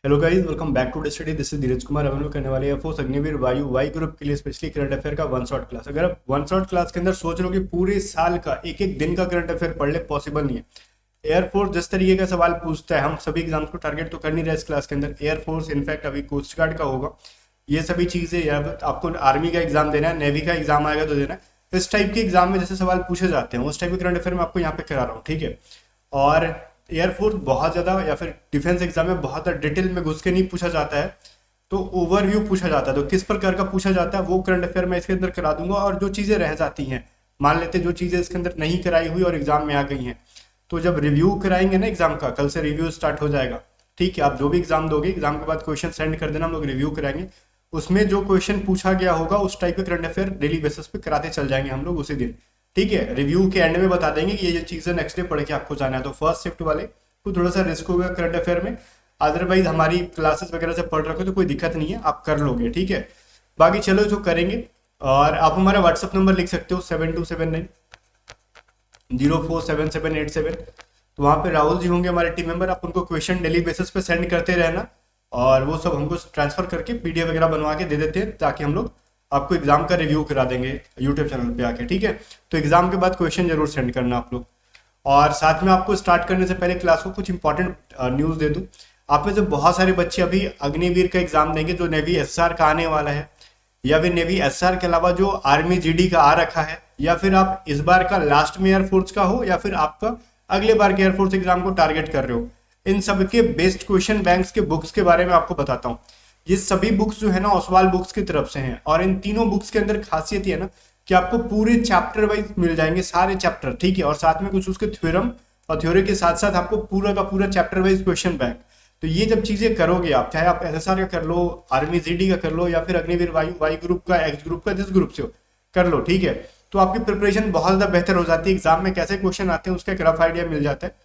Hello guys, welcome back to study. This is Dheeraj Kumar. हम लोग करने वाले एयरफोर्स अग्निवीर वायु वाई ग्रुप के लिए स्पेशली करंट अफेयर का वन शॉट क्लास। अगर आप वन शॉट क्लास के अंदर सोच रहे हो कि पूरे साल का एक एक दिन का करंट अफेयर पढ़ ले, पॉसिबल नहीं है। एयरफोर्स जिस तरीके का सवाल पूछता है, हम सभी एग्जाम्स को टारगेट तो कर नहीं रहे इस क्लास के अंदर। एयरफोर्स इनफैक्ट अभी कोस्ट गार्ड का होगा, ये सभी चीजें, या आपको आर्मी का एग्जाम देना है, नेवी का एग्जाम आएगा तो देना है। इस टाइप के एग्जाम में जैसे सवाल पूछे जाते हैं, उस टाइप के करंट अफेयर में आपको यहाँ पे करा रहा हूँ, ठीक है। और एयरफोर्स बहुत ज़्यादा या फिर डिफेंस एग्जाम में बहुत ज़्यादा डिटेल में घुस के नहीं पूछा जाता है, तो ओवरव्यू पूछा जाता है। तो किस प्रकार का पूछा जाता है वो करंट अफेयर मैं इसके अंदर करा दूंगा। और जो चीज़ें रह जाती हैं, मान लेते जो चीज़ें इसके अंदर नहीं कराई हुई और एग्जाम में आ गई हैं, तो जब रिव्यू कराएंगे ना एग्जाम का, कल से रिव्यू स्टार्ट हो जाएगा, ठीक है। आप जो भी एग्जाम दोगे, एग्जाम के बाद क्वेश्चन सेंड कर देना, हम लोग रिव्यू कराएंगे। उसमें जो क्वेश्चन पूछा गया होगा उस टाइप के करंट अफेयर डेली बेसिस पे कराते चल जाएंगे हम लोग उसी दिन, ठीक है। रिव्यू के एंड में बता देंगे कि ये चीज़ें नेक्स्ट डे पढ़ के आपको जाना है। तो फर्स्ट शिफ्ट वाले को थोड़ा सा रिस्क होगा करंट अफेयर में, अदरवाइज हमारी क्लासेस वगैरह से पढ़ रखे हो तो कोई दिक्कत नहीं है, आप कर लोगे, ठीक है। बाकी चलो जो करेंगे, और आप हमारा व्हाट्सअप नंबर लिख सकते हो 7279 047787। तो वहाँ पे राहुल जी होंगे हमारे टीम मेंबर, आप उनको क्वेश्चन डेली बेसिस पे सेंड करते रहना, और वो सब हमको ट्रांसफर करके पीडीएफ वगैरह बनवा के दे देते हैं, ताकि हम लोग आपको एग्जाम का रिव्यू करा देंगे यूट्यूब चैनल पे आके, ठीक है। तो एग्जाम के बाद क्वेश्चन जरूर सेंड करना आप लोग। और साथ में आपको स्टार्ट करने से पहले क्लास को कुछ इंपॉर्टेंट न्यूज़ दे दूं। आप में से बहुत सारे बच्चे अभी अग्निवीर का एग्जाम देंगे जो नेवी एसआर का आने वाला है, या फिर नेवी एसआर के अलावा जो आर्मी जीडी का आ रखा है, या फिर आप इस बार का लास्ट में एयरफोर्स का हो, या फिर आपका अगले बार के एयरफोर्स एग्जाम को टारगेट कर रहे हो। इन सब के बेस्ट क्वेश्चन बैंक्स के बुक्स के बारे में आपको बताता हूँ। ये सभी बुक्स जो है ना ओसवाल बुक्स की तरफ से हैं, और इन तीनों बुक्स के अंदर खासियत ये है ना कि आपको पूरे चैप्टर वाइज मिल जाएंगे, सारे चैप्टर, ठीक है। और साथ में कुछ उसके थ्योरम और थ्योरी के साथ साथ आपको पूरा का पूरा चैप्टर वाइज क्वेश्चन बैंक। तो ये जब चीजें करोगे आप, चाहे आप एसएसआर का कर लो, आर्मी जीडी का कर लो, या फिर अग्निवीर वायु वाई ग्रुप का, एक्स ग्रुप का, जिस ग्रुप से हो कर लो, ठीक है। तो आपकी प्रिपरेशन बहुत ज्यादा बेहतर हो जाती है। एग्जाम में कैसे क्वेश्चन आते हैं उसका एक रफ आइडिया मिल जाता है,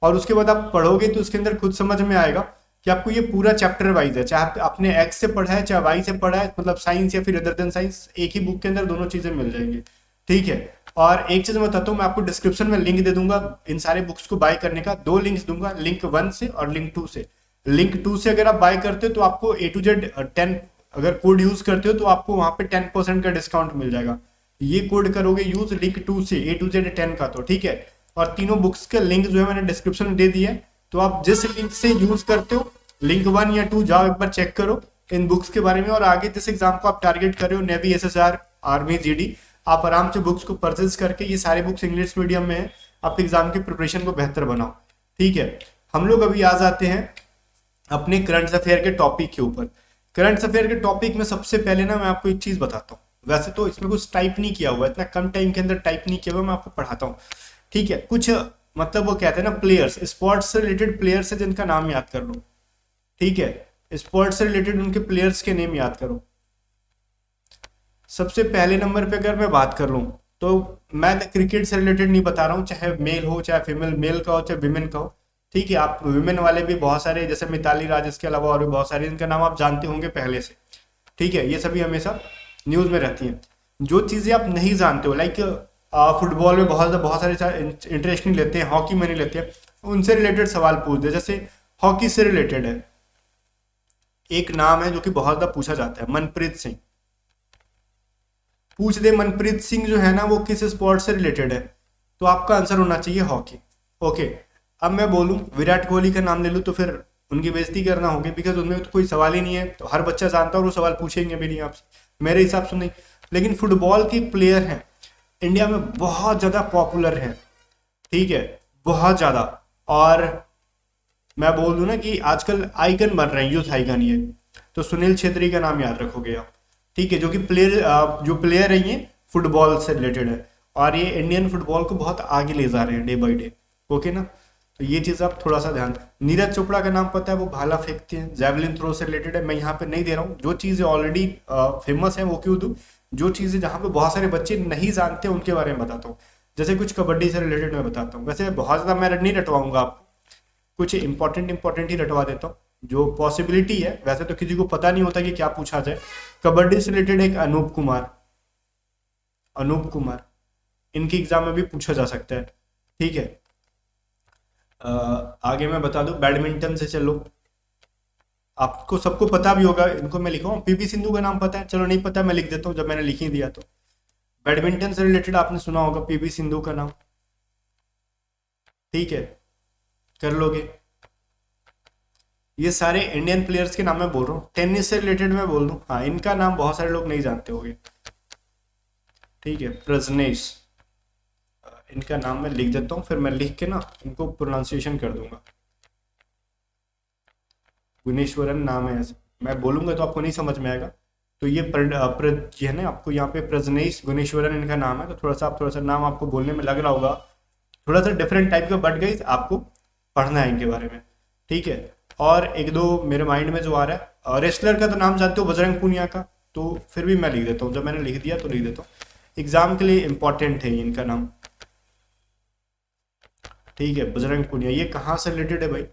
और उसके बाद आप पढ़ोगे तो उसके अंदर खुद समझ में आएगा कि आपको ये पूरा चैप्टर वाइज है, चाहे आपने एक्स से पढ़ा है चाहे वाई से पढ़ा है, मतलब साइंस या फिर अदर देन साइंस, एक ही बुक के अंदर दोनों चीजें मिल जाएंगी, ठीक है। और एक चीज मैं बताता हूँ, मैं आपको डिस्क्रिप्शन में लिंक दे दूंगा इन सारे बुक्स को बाय करने का। दो लिंक्स दूंगा, लिंक 1 से और लिंक 2 से। लिंक 2 से अगर आप बाय करते हो तो आपको A to Z 10, अगर कोड यूज करते हो तो आपको वहां पे 10% का डिस्काउंट मिल जाएगा। ये कोड करोगे यूज लिंक 2 से A to Z 10 का, तो ठीक है। और तीनों बुक्स के लिंक जो है मैंने डिस्क्रिप्शन में दे दिया है, तो आप जिस लिंक से यूज करते हो, लिंक 1 या 2 जाओ, एक बार चेक करो इन बुक्स के बारे में। और आगे जिस एग्जाम को आप टारगेट कर रहे हो, नेवी एसएसआर, आर्मी जीडी, आप आराम से बुक्स को परचेज करके, ये सारे बुक्स इंग्लिश मीडियम में है, आप एग्जाम की प्रिपरेशन को बेहतर बनाओ, ठीक है। हम लोग अभी आ जाते हैं अपने करंट अफेयर के टॉपिक के ऊपर। करंट अफेयर के टॉपिक में सबसे पहले ना मैं आपको एक चीज बताता हूँ। वैसे तो इसमें कुछ टाइप नहीं किया हुआ, इतना कम टाइम के अंदर टाइप नहीं किया हुआ, मैं आपको पढ़ाता हूँ, ठीक है। कुछ मतलब वो कहते हैं ना प्लेयर्स, स्पोर्ट्स से रिलेटेड प्लेयर्स है जिनका नाम याद कर लो, ठीक है। स्पोर्ट्स से रिलेटेड उनके प्लेयर्स के नेम याद करो। सबसे पहले नंबर पे अगर मैं बात कर लूं, तो मैं क्रिकेट से रिलेटेड नहीं बता रहा हूं, चाहे मेल हो चाहे फीमेल, मेल का हो चाहे विमेन का हो, ठीक है। आप विमेन वाले भी बहुत सारे, जैसे मिताली राज, इसके अलावा और भी बहुत सारे, इनका नाम आप जानते होंगे पहले से, ठीक है। ये सभी हमेशा न्यूज में रहती हैं। जो चीजें आप नहीं जानते हो, लाइक फुटबॉल में बहुत सारे इंटरेस्ट नहीं लेते हैं, हॉकी में नहीं लेते हैं, उनसे रिलेटेड सवाल पूछ दे। जैसे हॉकी से रिलेटेड है, एक नाम है जो कि बहुत ज्यादा पूछा जाता है, मनप्रीत सिंह। पूछ दे मनप्रीत सिंह जो है ना वो किस स्पोर्ट से रिलेटेड है, तो आपका आंसर होना चाहिए हॉकी, ओके। अब मैं बोलूं विराट कोहली का नाम ले लूं तो फिर उनकी बेइज्जती करना होगी, बिकॉज उनमें तो कोई सवाल ही नहीं है, तो हर बच्चा जानता है और वो सवाल पूछेंगे भी नहीं आपसे, मेरे हिसाब से नहीं। लेकिन फुटबॉल के प्लेयर हैं इंडिया में बहुत ज्यादा पॉपुलर है, ठीक है, बहुत ज्यादा। और मैं बोल दूं ना कि आजकल आइकन बन रहे हैं, यूथ आइकन ये, तो सुनील छेत्री का नाम याद रखोगे आप, ठीक है। जो प्लेयर है ये फुटबॉल से रिलेटेड है, और ये इंडियन फुटबॉल को बहुत आगे ले जा रहे हैं डे बाई डे, ओके ना। तो ये चीज आप थोड़ा सा ध्यान। नीरज चोपड़ा का नाम पता है, वो भाला फेंकते हैं, जैवलिन थ्रो से रिलेटेड है। मैं यहाँ पे नहीं दे रहा हूँ, जो चीजें ऑलरेडी फेमस है वो क्यों दूं, जो चीजें जहाँ पे बहुत सारे बच्चे नहीं जानते उनके बारे में बताता हूँ। जैसे कुछ कबड्डी से रिलेटेड मैं बताता हूँ, वैसे बहुत ज्यादा मैं नहीं रटवाऊंगा आपको, कुछ इंपॉर्टेंट ही रटवा देता हूँ जो पॉसिबिलिटी है। वैसे तो किसी को पता नहीं होता कि क्या पूछा जाए। कबड्डी से रिलेटेड एक अनूप कुमार, इनके एग्जाम में भी पूछा जा सकता है, ठीक है। आगे मैं बता दूं, बैडमिंटन से चलो, आपको सबको पता भी होगा, इनको मैं लिखा हूँ। पीवी सिंधु का नाम पता है, चलो नहीं पता मैं लिख देता हूँ जब मैंने लिख ही दिया तो। बैडमिंटन से रिलेटेड आपने सुना होगा पीवी सिंधु का नाम, ठीक है, कर लोगे। ये सारे इंडियन प्लेयर्स के नाम मैं बोल रहा हूँ। टेनिस से रिलेटेड मैं बोल दूं, हाँ इनका नाम बहुत सारे लोग नहीं जानते होंगे, ठीक है, प्रजनेश, इनका नाम मैं लिख देता हूँ, फिर मैं लिख के ना इनको प्रोनाउंसिएशन कर दूंगा। गुणेश्वरन नाम है ऐसे, मैं बोलूंगा तो आपको नहीं समझ में आएगा। तो ये ये है ना, आपको यहाँ पे प्रजनेश गुणेश्वरन इनका नाम है, तो थोड़ा सा नाम आपको बोलने में लग रहा होगा थोड़ा सा डिफरेंट टाइप का, बट गाइस आपको पढ़ना है इनके बारे में, ठीक है। और एक दो मेरे माइंड में जो आ रहा है, रेसलर का तो नाम जानते हो, बजरंग पुनिया का, तो फिर भी मैं लिख देता हूँ, जब मैंने लिख दिया तो लिख देता हूँ, एग्जाम के लिए इंपॉर्टेंट है इनका नाम, ठीक है, बजरंग पुनिया। ये कहाँ से रिलेटेड है भाई,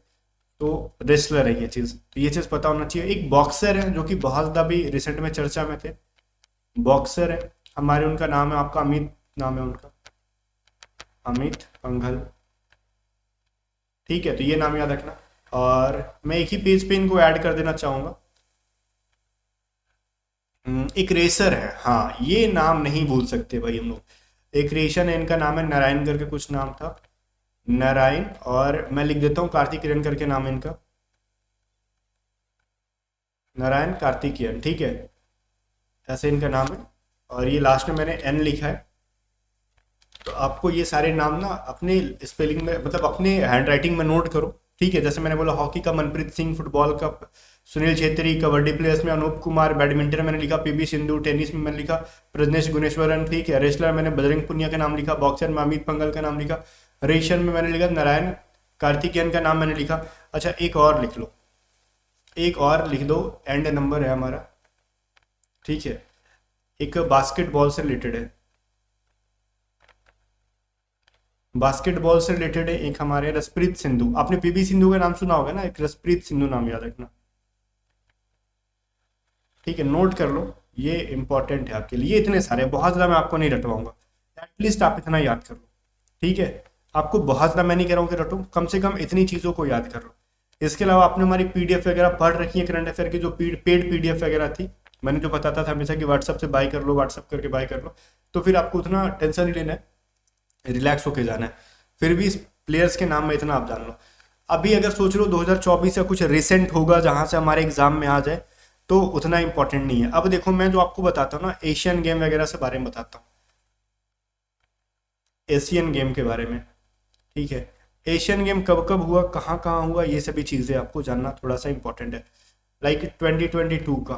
तो रेसलर है ये चीज़, तो ये चीज़ पता होना चाहिए। एक बॉक्सर है जो कि बहुत ज़्यादा भी रिसेंट में चर्चा में थे, बॉक्सर है हमारे, उनका नाम है आपका अमित, नाम है उनका अमित पंघल, ठीक है, तो ये नाम याद रखना। और मैं एक ही पेज पे इनको ऐड कर देना चाहूँगा। एक रेसर है, हाँ ये नाम नहीं भूल सकते भाई हम लोग। एक रेशन है, इनका नाम है नारायण करके कुछ नाम था, नारायण, और मैं लिख देता हूँ कार्तिकेयन करके नाम है इनका, नारायण कार्तिकेयन, ठीक है, ऐसे इनका नाम है। और ये लास्ट में मैंने एन लिखा है। तो आपको ये सारे नाम ना अपने स्पेलिंग में, मतलब अपने हैंड राइटिंग में नोट करो, ठीक है। जैसे मैंने बोला हॉकी का मनप्रीत सिंह, फुटबॉल का सुनील छेत्री, कबड्डी प्लेयर्स में अनूप कुमार, बैडमिंटन में मैंने लिखा पीवी सिंधु, टेनिस में मैंने लिखा प्रजनेश गुणेश्वरन, ठीक है, रेसलर मैंने बजरंग पुनिया का नाम लिखा, बॉक्सर में अमित पंघल का नाम लिखा, रेशन में मैंने लिखा नारायण कार्तिकेयन का नाम मैंने लिखा। अच्छा एक और लिख लो, एक और लिख दो, एंड नंबर है हमारा, ठीक है, एक बास्केटबॉल से रिलेटेड है, बास्केटबॉल से रिलेटेड है एक हमारे रसप्रीत सिंधु। आपने पीवी सिंधु का नाम सुना होगा ना, एक रसप्रीत सिंधु नाम याद रखना, ठीक है, नोट कर लो, ये इंपॉर्टेंट है आपके लिए। ये इतने सारे, बहुत ज़्यादा मैं आपको नहीं रटवाऊंगा, एटलीस्ट आप इतना याद कर लो, ठीक है। आपको बहुत ज़्यादा मैं नहीं कह रहा हूँ कि रटो, कम से कम इतनी चीज़ों को याद कर लो। इसके अलावा आपने हमारी पीडीएफ वगैरह पढ़ रखी है, करंट अफेयर की जो पेड पीडीएफ वगैरह थी, मैंने जो बताता था हमेशा कि व्हाट्सअप से बाय कर लो, व्हाट्सअप करके बाय कर लो, तो फिर आपको उतना टेंशन नहीं लेना है, रिलैक्स होके जाना है। फिर भी इस प्लेयर्स के नाम में इतना आप जान लो। अभी अगर सोच लो 2024 या कुछ रिसेंट होगा जहां से हमारे एग्जाम में आ जाए, तो उतना इंपॉर्टेंट नहीं है। अब देखो मैं जो आपको बताता हूँ ना, एशियन गेम वगैरह से बारे में बताता हूँ, एशियन गेम के बारे में, ठीक है। एशियन गेम कब कब हुआ, कहाँ कहाँ हुआ, ये सभी चीज़ें आपको जानना थोड़ा सा इंपॉर्टेंट है। लाइक 2022 का,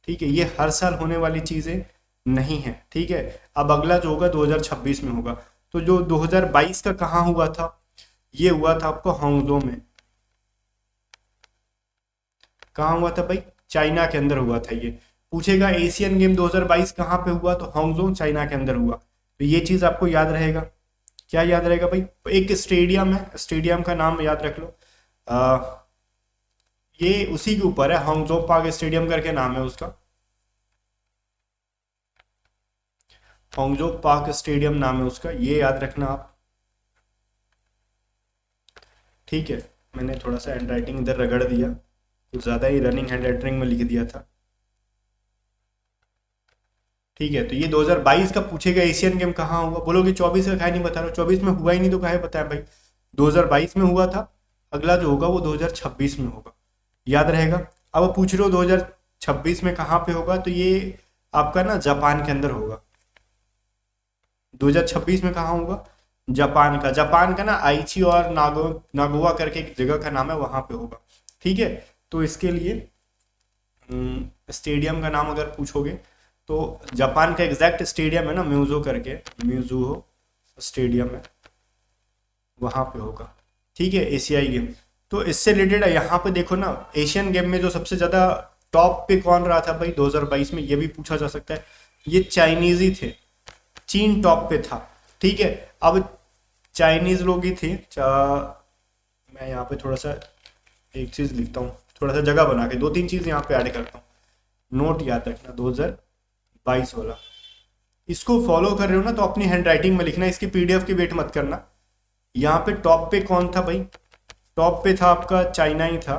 ठीक है, ये हर साल होने वाली चीज़ें नहीं है, ठीक है। अब अगला जो होगा 2026 में होगा। तो जो 2022 का कहाँ हुआ था, ये हुआ था आपको हांगजो में। कहाँ हुआ था भाई, चाइना के अंदर हुआ था। ये पूछेगा एशियन गेम 2022 कहाँ पे हुआ, तो हांगजो चाइना के अंदर हुआ। तो ये चीज़ आपको याद रहेगा। क्या याद रहेगा भाई, एक स्टेडियम है, स्टेडियम का नाम याद रख लो, ये उसी के ऊपर है, हांगजो पार्क स्टेडियम करके नाम है उसका, हांगजो पार्क स्टेडियम नाम है उसका, ये याद रखना आप, ठीक है। मैंने थोड़ा सा हैंड राइटिंग इधर रगड़ दिया, कुछ ज़्यादा ही रनिंग हैंड राइटिंग में लिख दिया था, ठीक है। तो ये 2022 का पूछेगा एशियन गेम कहाँ हुआ, बोलोगे 24 का, काहे नहीं बता रहा, 24 में हुआ ही नहीं तो काहे बताया भाई, 2022 में हुआ था। अगला जो होगा वो 2026 में होगा, याद रहेगा। अब पूछ रहे हो 2026 में कहाँ पे होगा, तो ये आपका ना जापान के अंदर होगा। 2026 में कहाँ होगा, जापान का ना आइची और नागोवा करके एक जगह का नाम है, वहां पे होगा, ठीक है। तो इसके लिए स्टेडियम का नाम अगर पूछोगे तो जापान का एग्जैक्ट स्टेडियम है ना, म्यूजो करके, म्यूजो स्टेडियम है, वहां पे होगा, ठीक है, एशियाई गेम। तो इससे रिलेटेड यहाँ पे देखो ना, एशियन गेम में जो सबसे ज्यादा टॉप पे कौन रहा था भाई 2022 में, ये भी पूछा जा सकता है। ये चाइनीज ही थे, चीन टॉप पे था, ठीक है। अब चाइनीज लोग ही थे। मैं यहाँ पे थोड़ा सा एक चीज लिखता हूँ, थोड़ा सा जगह बना के 2-3 चीज यहाँ पे ऐड करता हूँ, नोट याद रखना 2022 वाला। इसको फॉलो कर रहे हो ना तो अपनी हैंड राइटिंग में लिखना, इसकी पीडीएफ की वेट मत करना। यहाँ पे टॉप पे कौन था भाई, टॉप पे था आपका चाइना ही था,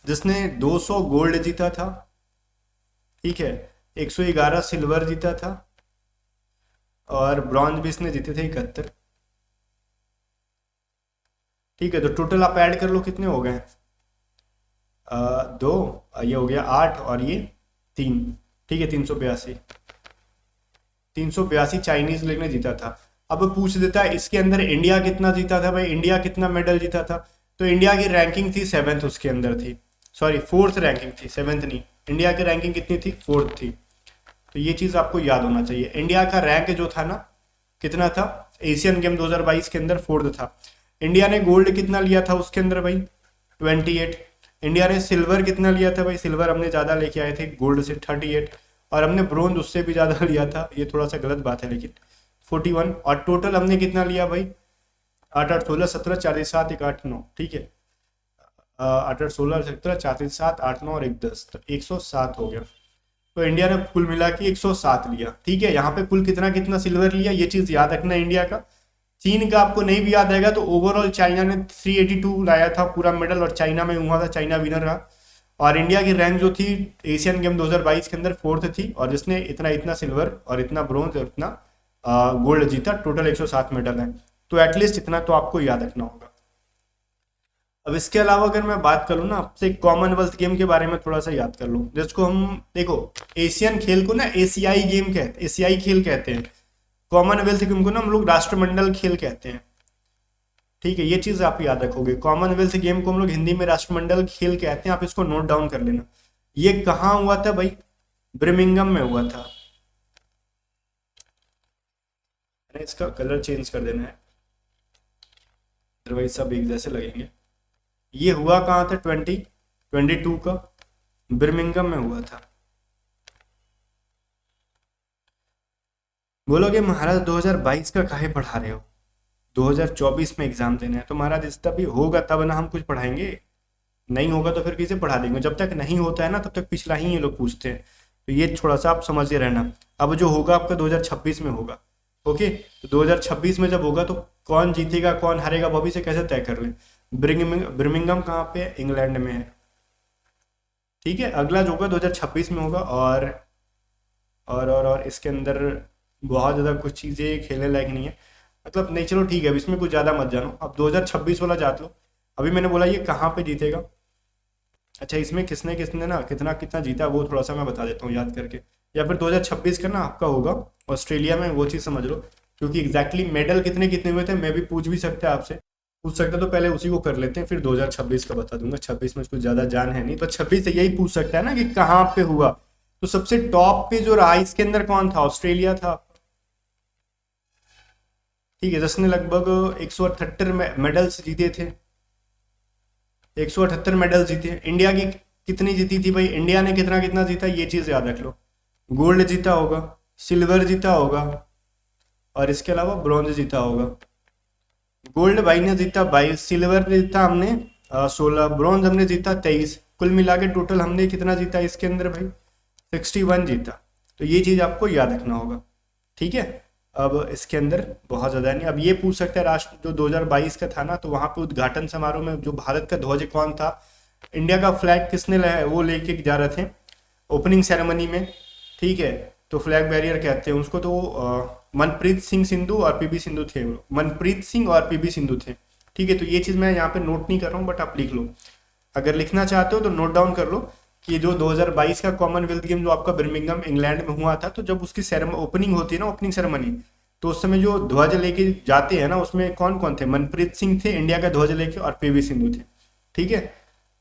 जिसने 200 गोल्ड जीता था, ठीक है, 111 सिल्वर जीता था, और ब्रॉन्ज भी इसने जीते थे 71। ठीक है, तो टोटल आप ऐड कर लो कितने हो गए, दो, ये हो गया 8 और ये 3, ठीक है, 382। 382 चाइनीज लीग ने जीता था। अब पूछ देता है इसके अंदर इंडिया कितना जीता था, भाई इंडिया कितना मेडल जीता था। तो इंडिया की रैंकिंग थी 7th उसके अंदर थी, सॉरी 4th रैंकिंग थी, 7th नहीं, इंडिया की रैंकिंग कितनी थी, 4th थी। तो ये चीज़ आपको याद होना चाहिए। इंडिया का रैंक जो था ना, कितना था, एशियन गेम 2022 के अंदर 4th था। इंडिया ने गोल्ड कितना लिया था उसके अंदर भाई, 28। इंडिया ने सिल्वर कितना लिया था भाई, सिल्वर हमने ज़्यादा लेके आए थे गोल्ड से 38, और हमने ब्रोंज उससे भी ज़्यादा लिया था, ये थोड़ा सा गलत बात है लेकिन 41। और टोटल हमने कितना लिया भाई, 8 8 16 17 4 7 1 8 9, ठीक है, 8 8 16 17 4 7 8 9 और 1 10, तो 107 हो गया। तो इंडिया ने कुल मिला के 107 लिया, ठीक है। यहाँ पे कुल कितना कितना सिल्वर लिया ये चीज़ याद रखना इंडिया का। चीन का आपको नहीं भी याद आएगा तो ओवरऑल चाइना ने 382 लाया था पूरा मेडल, और चाइना में हुआ था, चाइना विनर रहा। और इंडिया की रैंक जो थी एशियन गेम 2022 के अंदर 4th थी, और जिसने इतना इतना सिल्वर और इतना ब्रोंज और इतना गोल्ड जीता, टोटल 107 मेडल है। तो एटलीस्ट इतना तो आपको याद रखना होगा। अब इसके अलावा अगर मैं बात करूँ ना आपसे, कॉमनवेल्थ गेम के बारे में थोड़ा सा याद कर लो, जिसको हम देखो एशियन खेल को ना एशियाई गेम कहते, एशियाई खेल कहते हैं। कॉमनवेल्थ गेम को ना हम लोग राष्ट्रमंडल खेल कहते हैं, ठीक है, ये चीज आप याद रखोगे। कॉमनवेल्थ गेम को हम लोग हिंदी में राष्ट्रमंडल खेल कहते हैं, आप इसको नोट डाउन कर लेना। ये कहाँ हुआ था भाई, ब्रिमिंगम में हुआ था। इसका कलर चेंज कर देना है, अदरवाइज सब एक जैसे लगेंगे। ये हुआ कहाँ था, 2022 का ब्रिमिंगम में हुआ था। बोलोगे महाराज 2022 का काहे पढ़ा रहे हो, 2024 में एग्जाम देना है। तो महाराज इस तभी होगा तब ना हम कुछ पढ़ाएंगे, नहीं होगा तो फिर किसे पढ़ा देंगे। जब तक नहीं होता है ना तब तक पिछला ही ये लोग पूछते हैं। तो ये थोड़ा सा आप समझते रहना। अब जो होगा आपका 2026 में होगा, ओके। तो 2026 में जब होगा तो कौन जीतेगा कौन हारेगा वो भी से कैसे तय कर लें। ब्रिमिंगम कहाँ पे है, इंग्लैंड में है, ठीक है। अगला जो होगा 2026 में होगा। और इसके अंदर बहुत ज़्यादा कुछ चीज़ें खेलने लायक नहीं है, मतलब नहीं, चलो ठीक है, अब इसमें कुछ ज़्यादा मत जानो। अब 2026 वाला जात लो। अभी मैंने बोला ये कहाँ पे जीतेगा। अच्छा, इसमें किसने किसने ना कितना कितना जीता वो थोड़ा सा मैं बता देता हूँ याद करके। या फिर 2026 का ना आपका होगा ऑस्ट्रेलिया में, वो चीज़ समझ लो। क्योंकि एग्जैक्टली मेडल कितने कितने हुए थे मैं भी पूछ भी सकता है आपसे, पूछ सकते तो पहले उसी को कर लेते हैं, फिर 2026 का बता दूंगा। 26 में कुछ ज़्यादा जान है नहीं, तो 26 से यही पूछ सकता है ना कि कहाँ पे हुआ। तो सबसे टॉप पे जो रहा इसके अंदर कौन था, ऑस्ट्रेलिया था, ठीक है, जिसने लगभग 178 मेडल्स जीते थे। 178 मेडल जीते। इंडिया की कितनी जीती थी भाई, इंडिया ने कितना कितना जीता ये चीज़ याद रख लो। गोल्ड जीता होगा, सिल्वर जीता होगा, और इसके अलावा ब्रॉन्ज जीता होगा। गोल्ड भाई ने जीता 22, सिल्वर ने जीता हमने 16, ब्रॉन्ज हमने जीता 23। कुल मिला के टोटल हमने कितना जीता इसके अंदर भाई, 61 जीता। तो ये चीज़ आपको याद रखना होगा, ठीक है। अब इसके अंदर बहुत ज़्यादा नहीं। अब ये पूछ सकते हैं राष्ट्र जो 2022 का था ना, तो वहाँ पे उद्घाटन समारोह में जो भारत का ध्वज कौन था, इंडिया का फ्लैग किसने वो लेके जा रहे थे ओपनिंग सेरेमनी में, ठीक है। तो फ्लैग बैरियर कहते हैं उसको। तो मनप्रीत सिंह सिंधु और पीबी सिंधु थे, मनप्रीत सिंह और पीबी सिंधु थे, ठीक है। तो ये चीज़ मैं यहाँ पे नोट नहीं कर रहा हूँ, बट आप लिख लो, अगर लिखना चाहते हो तो नोट डाउन कर लो कि जो 2022 का कॉमनवेल्थ गेम जो आपका बर्मिंघम इंग्लैंड में हुआ था, तो जब उसकी ओपनिंग होती है ना, ओपनिंग सेरेमनी, तो उस समय जो ध्वज लेके जाते हैं ना, उसमें कौन कौन थे, मनप्रीत सिंह थे इंडिया का ध्वज लेके, और पीवी सिंधु थे, ठीक है।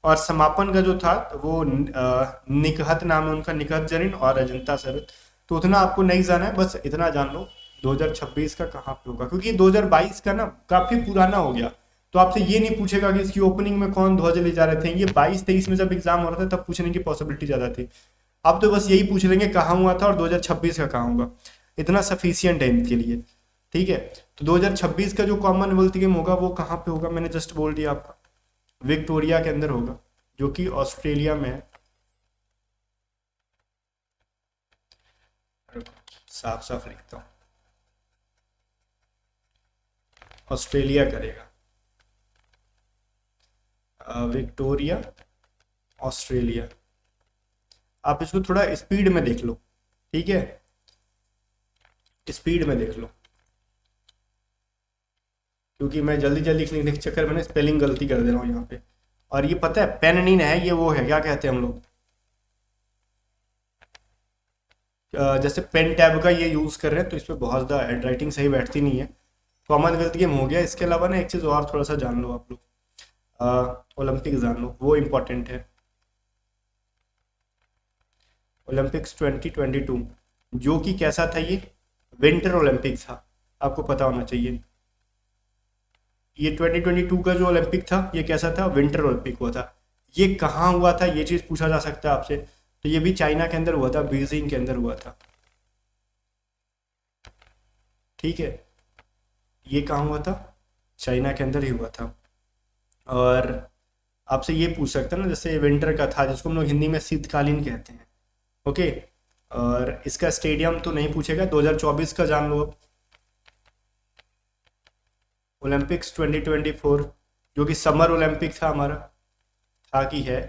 और समापन का जो था वो निकहत नाम है उनका, निकहत जरीन और अजंता सरत। तो उतना आपको नहीं जाना है, बस इतना जान लो 2026 का कहाँ पे होगा, क्योंकि 2022 का ना काफी पुराना हो गया। तो आपसे ये नहीं पूछेगा कि इसकी ओपनिंग में कौन ध्वज ले जा रहे थे। ये 22-23 में जब एग्जाम हो रहा था तब पूछने की पॉसिबिलिटी ज्यादा थी। अब तो बस यही पूछ लेंगे कहाँ हुआ था और 2026 का कहाँ होगा, इतना सफिशियंट है इनके लिए, ठीक है। तो 2026 का जो कॉमनवेल्थ गेम होगा वो कहाँ पे होगा, मैंने जस्ट बोल दिया आपका, विक्टोरिया के अंदर होगा, जो कि ऑस्ट्रेलिया में है। साफ साफ लिखता हूँ, ऑस्ट्रेलिया करेगा, विक्टोरिया ऑस्ट्रेलिया। आप इसको थोड़ा स्पीड में देख लो, ठीक है, स्पीड में देख लो, क्योंकि मैं जल्दी जल्दी लिखने के चक्कर में स्पेलिंग गलती कर दे रहा हूँ यहाँ पे। और ये पता है पेन नहीं है, ये वो है, क्या कहते हैं हम लोग, जैसे पेन टैब का ये यूज़ कर रहे हैं, तो इस पर बहुत ज़्यादा हैंड राइटिंग सही बैठती नहीं है, कॉमन गलती गेम हो गया। इसके अलावा ना एक चीज़ और थोड़ा सा जान लो आप लोग, ओलंपिक जान लो, वो इम्पोर्टेंट है। ओलंपिक्स 2022 जो कि कैसा था, ये विंटर ओलंपिक था, आपको पता होना चाहिए। ये 2022 का जो ओलंपिक था ये कैसा था, विंटर ओलंपिक हुआ था। ये कहाँ हुआ था, ये चीज़ पूछा जा सकता है आपसे, तो ये भी चाइना के अंदर हुआ था, बीजिंग के अंदर हुआ था, ठीक है। ये कहाँ हुआ था, चाइना के अंदर ही हुआ था। और आपसे ये पूछ सकते हैं ना, जैसे विंटर का था जिसको हम लोग हिंदी में शीतकालीन कहते हैं, ओके। और इसका स्टेडियम तो नहीं पूछेगा, 2024 का जान लो अब, ओलंपिक्स 2024 जो कि समर ओलंपिक था हमारा, था कि है,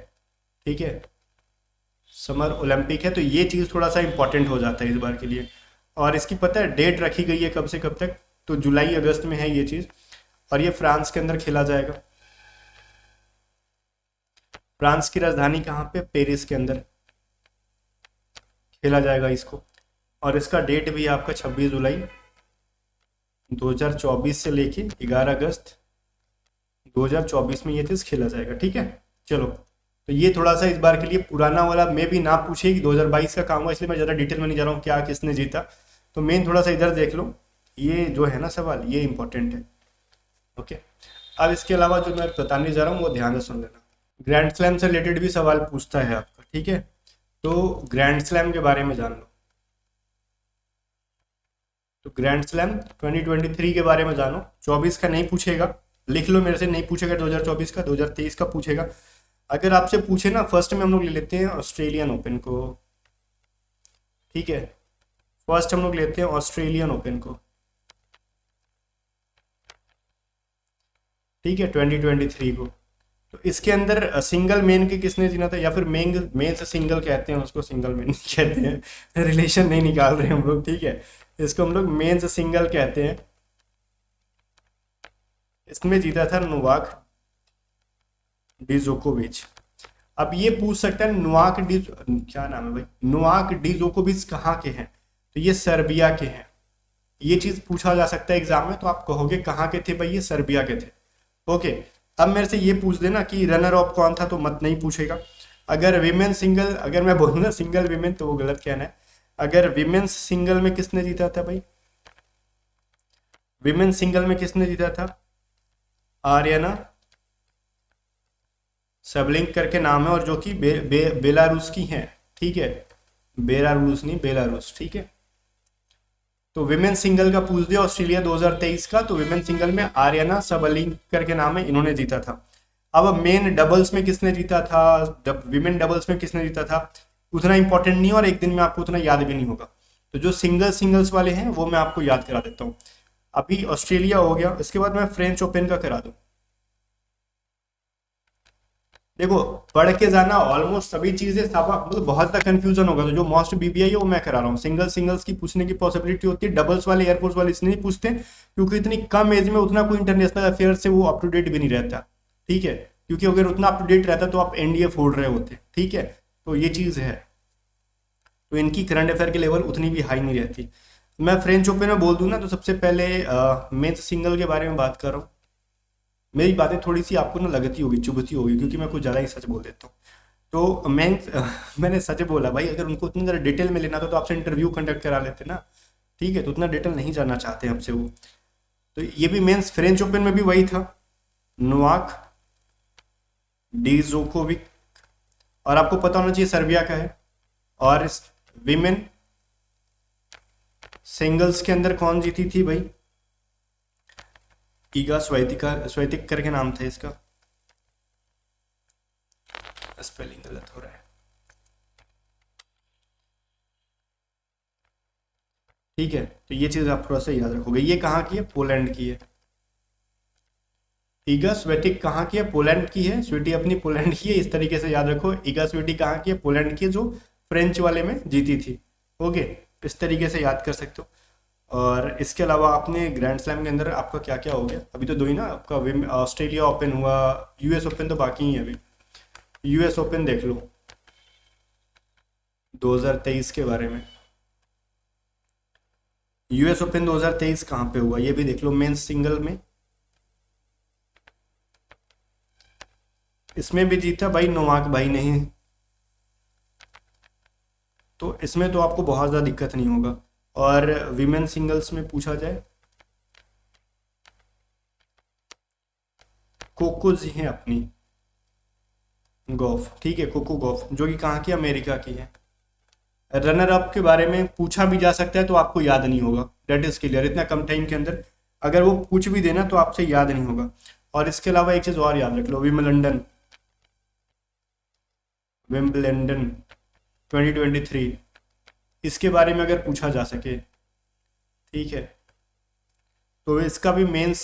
ठीक है, समर ओलंपिक है। तो ये चीज़ थोड़ा सा इंपॉर्टेंट हो जाता है इस बार के लिए। और इसकी पता है डेट रखी गई है कब से कब तक, तो जुलाई अगस्त में है ये चीज़। और ये फ्रांस के अंदर खेला जाएगा। फ्रांस की राजधानी कहाँ पे, पेरिस के अंदर खेला जाएगा इसको। और इसका डेट भी है आपका 26 जुलाई 2024 से लेके 11 अगस्त 2024 में ये चीज़ खेला जाएगा, ठीक है। चलो, तो ये थोड़ा सा इस बार के लिए पुराना वाला में भी ना पूछे कि 2022 का काम हुआ, इसलिए मैं ज़्यादा डिटेल में नहीं जा रहा हूँ क्या किसने जीता। तो मेन थोड़ा सा इधर देख लो, ये जो है ना सवाल, ये इंपॉर्टेंट है, ओके। अब इसके अलावा जो मैं बताने जा रहा हूँ वो ध्यान से सुन लेना। ग्रैंड स्लैम से रिलेटेड भी सवाल पूछता है आपका, ठीक है। तो ग्रैंड स्लैम के बारे में जान लो। तो ग्रैंड स्लैम 2023 के बारे में जानो, 24 का नहीं पूछेगा, लिख लो मेरे से, नहीं पूछेगा 2024 का, 2023 का पूछेगा। अगर आपसे पूछे ना, फर्स्ट में हम लोग ले लेते हैं ऑस्ट्रेलियन ओपन को, ठीक है। फर्स्ट हम लोग लेते हैं ऑस्ट्रेलियन ओपन को, ठीक है, 2023 को। तो इसके अंदर सिंगल मेन के किसने जीना था, या फिर मेन मेन से सिंगल कहते हैं उसको, सिंगल मेन कहते हैं, रिलेशन नहीं निकाल रहे हम लोग, ठीक है। इसको हम लोग मेन से सिंगल कहते हैं। इसमें जीता था नोवाक डिजोकोविच। अब ये पूछ सकता है नोवाक क्या नाम है भाई, नोवाक डिजोकोविच कहाँ के हैं, तो ये सर्बिया के हैं। ये चीज पूछा जा सकता है एग्जाम में, तो आप कहोगे कहाँ के थे भाई, ये सर्बिया के थे, ओके। अब मेरे से ये पूछ देना कि रनर अप कौन था, तो मत नहीं पूछेगा। अगर विमेन सिंगल, अगर मैं बोलूँ सिंगल विमेन, तो वो गलत कहना है। अगर विमेन्स सिंगल में किसने जीता था भाई, विमेन सिंगल में किसने जीता था, आर्यना सबलिंक करके नाम है, और जो कि बेलारूस की हैं, ठीक है, बेलारूस नहीं, बेलारूस, ठीक है। तो विमेन सिंगल का पूछ दिया ऑस्ट्रेलिया 2023 का, तो विमेन सिंगल में आर्यना सबलिंक करके नाम है, इन्होंने जीता था। अब मेन डबल्स में किसने जीता था, विमेन डबल्स में किसने जीता था, उतना इंपॉर्टेंट नहीं है, और एक दिन में आपको उतना याद भी नहीं होगा। तो जो सिंगल्स वाले हैं वो मैं आपको याद करा देता हूँ। अभी ऑस्ट्रेलिया हो गया, इसके बाद मैं फ्रेंच ओपन का करा दूं। देखो, पढ़ के जाना, ऑलमोस्ट सभी चीजें मतलब बहुत ज्यादा कंफ्यूजन होगा, तो जो मोस्ट बीबीआई है वो मैं करा रहा हूँ। सिंगल्स की पूछने की पॉसिबिलिटी होती है, डबल्स वाले एयरफोर्स वाले इसलिए नहीं पूछते क्योंकि इतनी कम एज में उतना कोई इंटरनेशनल अफेयर से वो अप टू डेट भी नहीं रहता, ठीक है। क्योंकि अगर उतना अप टू डेट रहता तो आप एनडीए फोड़ रहे होते, ठीक है। तो ये चीज है, तो इनकी करंट अफेयर की लेवल उतनी भी हाई नहीं रहती। मैं फ्रेंच ओपन में बोल दूं ना, तो सबसे पहले मेंस सिंगल के बारे में बात कर रहा हूँ। मेरी बातें थोड़ी सी आपको ना लगती होगी, चुभती होगी, क्योंकि मैं कुछ ज़्यादा ही सच बोल देता हूँ। तो मैंने सच बोला भाई, अगर उनको उतनी ज़्यादा डिटेल में लेना था तो आपसे इंटरव्यू कंडक्ट करा लेते ना, ठीक है। तो उतना डिटेल नहीं जानना चाहते हमसे वो। तो ये भी मेंस फ्रेंच ओपन में भी वही था, नोवाक डिजोकोविक, और आपको पता होना चाहिए सर्बिया का है। और विमेन सिंगल्स के अंदर कौन जीती थी भाई, ईगा स्वेतिक करके नाम था इसका, स्पेलिंग गलत हो रहा है, ठीक है। तो ये चीज आप थोड़ा सा याद रखोगे। ये कहाँ की है, पोलैंड की है, ईगा स्वेटिक कहाँ की है? पोलैंड की है। स्वीटी अपनी पोलैंड की है, इस तरीके से याद रखो। ईगा स्वीटी कहाँ की है? पोलैंड की है, जो फ्रेंच वाले में जीती थी। ओके, इस तरीके से याद कर सकते हो। और इसके अलावा आपने ग्रैंड स्लैम के अंदर आपका क्या क्या हो गया? अभी तो दो ही ना, आपका ऑस्ट्रेलिया ओपन हुआ, यूएस ओपन तो बाकी ही है अभी। यूएस ओपन देख लो 2023 के बारे में। यूएस ओपन 2023 कहाँ पे हुआ ये भी देख लो, मेंस सिंगल में। इसमें भी जीता भाई नोवाक भाई नहीं, तो इसमें तो आपको बहुत ज़्यादा दिक्कत नहीं होगा। और विमेन सिंगल्स में पूछा जाए, कोको जी हैं अपनी, गॉफ, ठीक है, कोको गॉफ, जो कि कहाँ की? अमेरिका की है। रनर अप के बारे में पूछा भी जा सकता है तो आपको याद नहीं होगा, डेट इज क्लियर। इतना कम टाइम के अंदर अगर वो पूछ भी देना तो आपसे याद नहीं होगा। और इसके अलावा एक चीज़ और याद रख लो, विम्बलडन, विम्बलडन 2023, इसके बारे में अगर पूछा जा सके, ठीक है, तो इसका भी मेंस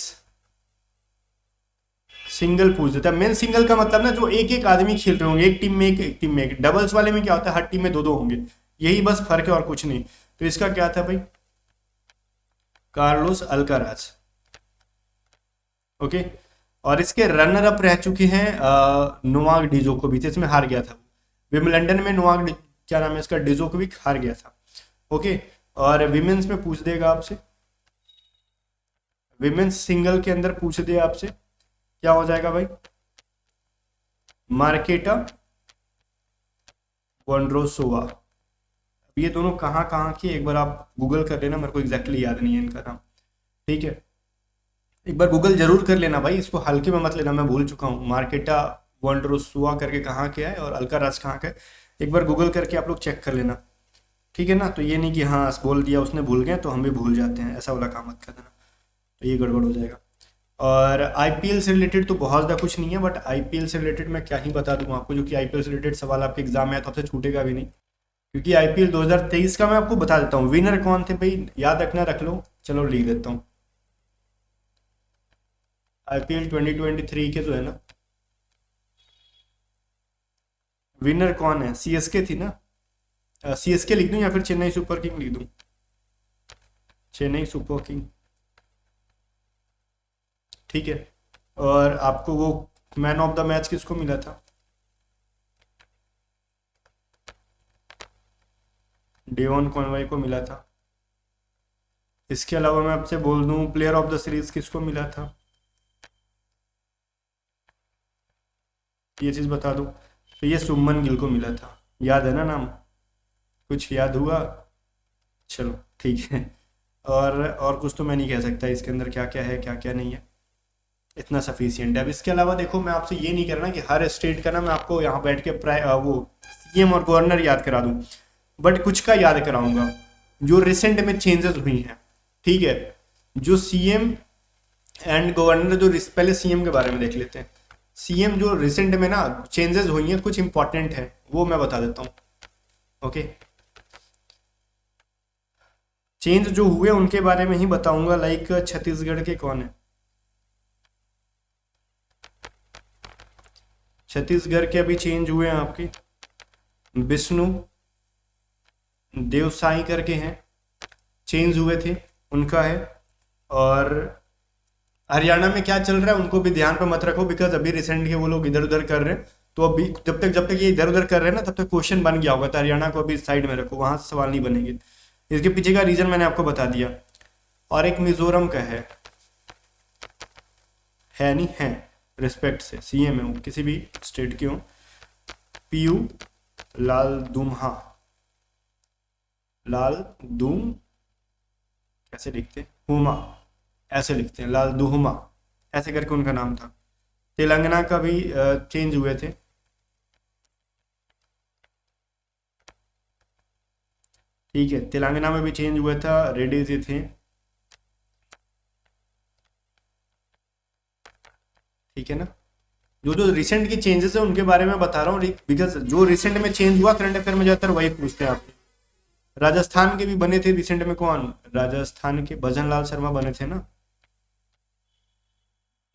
सिंगल पूछ देता है। मेन सिंगल का मतलब ना, जो एक एक आदमी खेल रहे होंगे, एक टीम में एक टीम में एक। डबल्स वाले में क्या होता है, हर टीम में दो दो होंगे, यही बस फर्क है और कुछ नहीं। तो इसका क्या था भाई? Carlos Alcaraz. ओके, और इसके रनर अप रह चुके हैं नोवाक डिजोकोविच, इसमें हार गया था विम्बलडन में। क्या नाम है इसका? डिजोकोविच हार गया था। ओके, और विमेंस में पूछ देगा आपसे, विमेंस सिंगल के अंदर पूछ दे आपसे, क्या हो जाएगा भाई? Marketa Vondrousova. अब ये दोनों कहाँ कहाँ की, एक बार आप गूगल कर लेना, मेरे को एग्जैक्टली याद नहीं है इनका नाम, ठीक है। एक बार गूगल जरूर कर लेना भाई, इसको हल्के में मत लेना, मैं भूल चुका हूँ। मार्केटा वोंड्रोसोवा करके कहाँ के है और अल्काराज कहाँ का है, एक बार गूगल करके आप लोग चेक कर लेना, ठीक है ना। तो ये नहीं कि हाँ बोल दिया उसने, भूल गए तो हम भी भूल जाते हैं, ऐसा वाला काम मत कर देना, तो ये गड़बड़ हो जाएगा। और आईपीएल से रिलेटेड तो बहुत ज़्यादा कुछ नहीं है, बट आईपीएल से रिलेटेड मैं क्या ही बता दूँ आपको, जो कि आईपीएल से रिलेटेड सवाल आपके एग्जाम में आया तो आपसे छूटेगा भी नहीं, क्योंकि आईपीएल 2023 का मैं आपको बता देता हूँ। विनर कौन थे भाई, याद रखना, रख लो, चलो लिख देता हूँ। आईपीएल 2023 के जो है ना, विनर कौन है? सीएसके थी ना, सीएसके लिख दूँ या फिर चेन्नई सुपर किंग लिख दूँ? चेन्नई सुपर किंग, ठीक है। और आपको वो मैन ऑफ द मैच किसको मिला था? डेवन कॉनवे को मिला था। इसके अलावा मैं आपसे बोल दूं, प्लेयर ऑफ द सीरीज किसको मिला था, ये चीज़ बता दूं, तो ये सुमन गिल को मिला था। याद है ना नाम? कुछ याद हुआ? चलो ठीक है। और कुछ तो मैं नहीं कह सकता इसके अंदर क्या क्या है क्या क्या नहीं है, इतना सफिशियंट है। अब इसके अलावा देखो, मैं आपसे ये नहीं कह रहा ना कि हर स्टेट का ना मैं आपको यहाँ बैठ के वो सीएम और गवर्नर याद करा दूं, बट कुछ का याद कराऊंगा जो रिसेंट में चेंजेस हुई हैं, ठीक है। जो सीएम एंड गवर्नर, जो पहले सीएम के बारे में देख लेते हैं। सीएम जो रिसेंट में ना चेंजेस हुई हैं, कुछ इंपॉर्टेंट है, वो मैं बता देता हूँ। ओके, चेंज जो हुए उनके बारे में ही बताऊंगा। लाइक छत्तीसगढ़ के कौन है? छत्तीसगढ़ के अभी चेंज हुए हैं आपके, विष्णु देवसाई करके हैं, चेंज हुए थे, उनका है। और हरियाणा में क्या चल रहा है उनको भी ध्यान पे मत रखो, बिकॉज अभी रिसेंट के वो लोग इधर उधर कर रहे हैं, तो अभी जब तक ये इधर उधर कर रहे हैं ना, तब तक क्वेश्चन बन गया होगा, तो हरियाणा को अभी साइड में रखो, वहां से सवाल नहीं बनेंगे। इसके पीछे का रीजन मैंने आपको बता दिया। और एक मिजोरम का है नहीं है, रिस्पेक्ट से सीएम है वो, किसी भी स्टेट के हो, पीयू लाल दुम्हा, लाल दुम कैसे लिखते हैं, हुमा ऐसे लिखते हैं, लाल दुहुमा ऐसे करके उनका नाम था। तेलंगाना का भी चेंज हुए थे, ठीक है, तेलंगाना में भी चेंज हुआ था, रेड्डी जी थे, ठीक है ना। जो जो रिसेंट की चेंजेस है उनके बारे में बता रहा हूँ, बिकॉज जो रिसेंट में चेंज हुआ करंट अफेयर में ज्यादातर वही पूछते हैं आपके। राजस्थान के भी बने थे रिसेंट में, कौन? राजस्थान के भजन लाल शर्मा बने थे ना,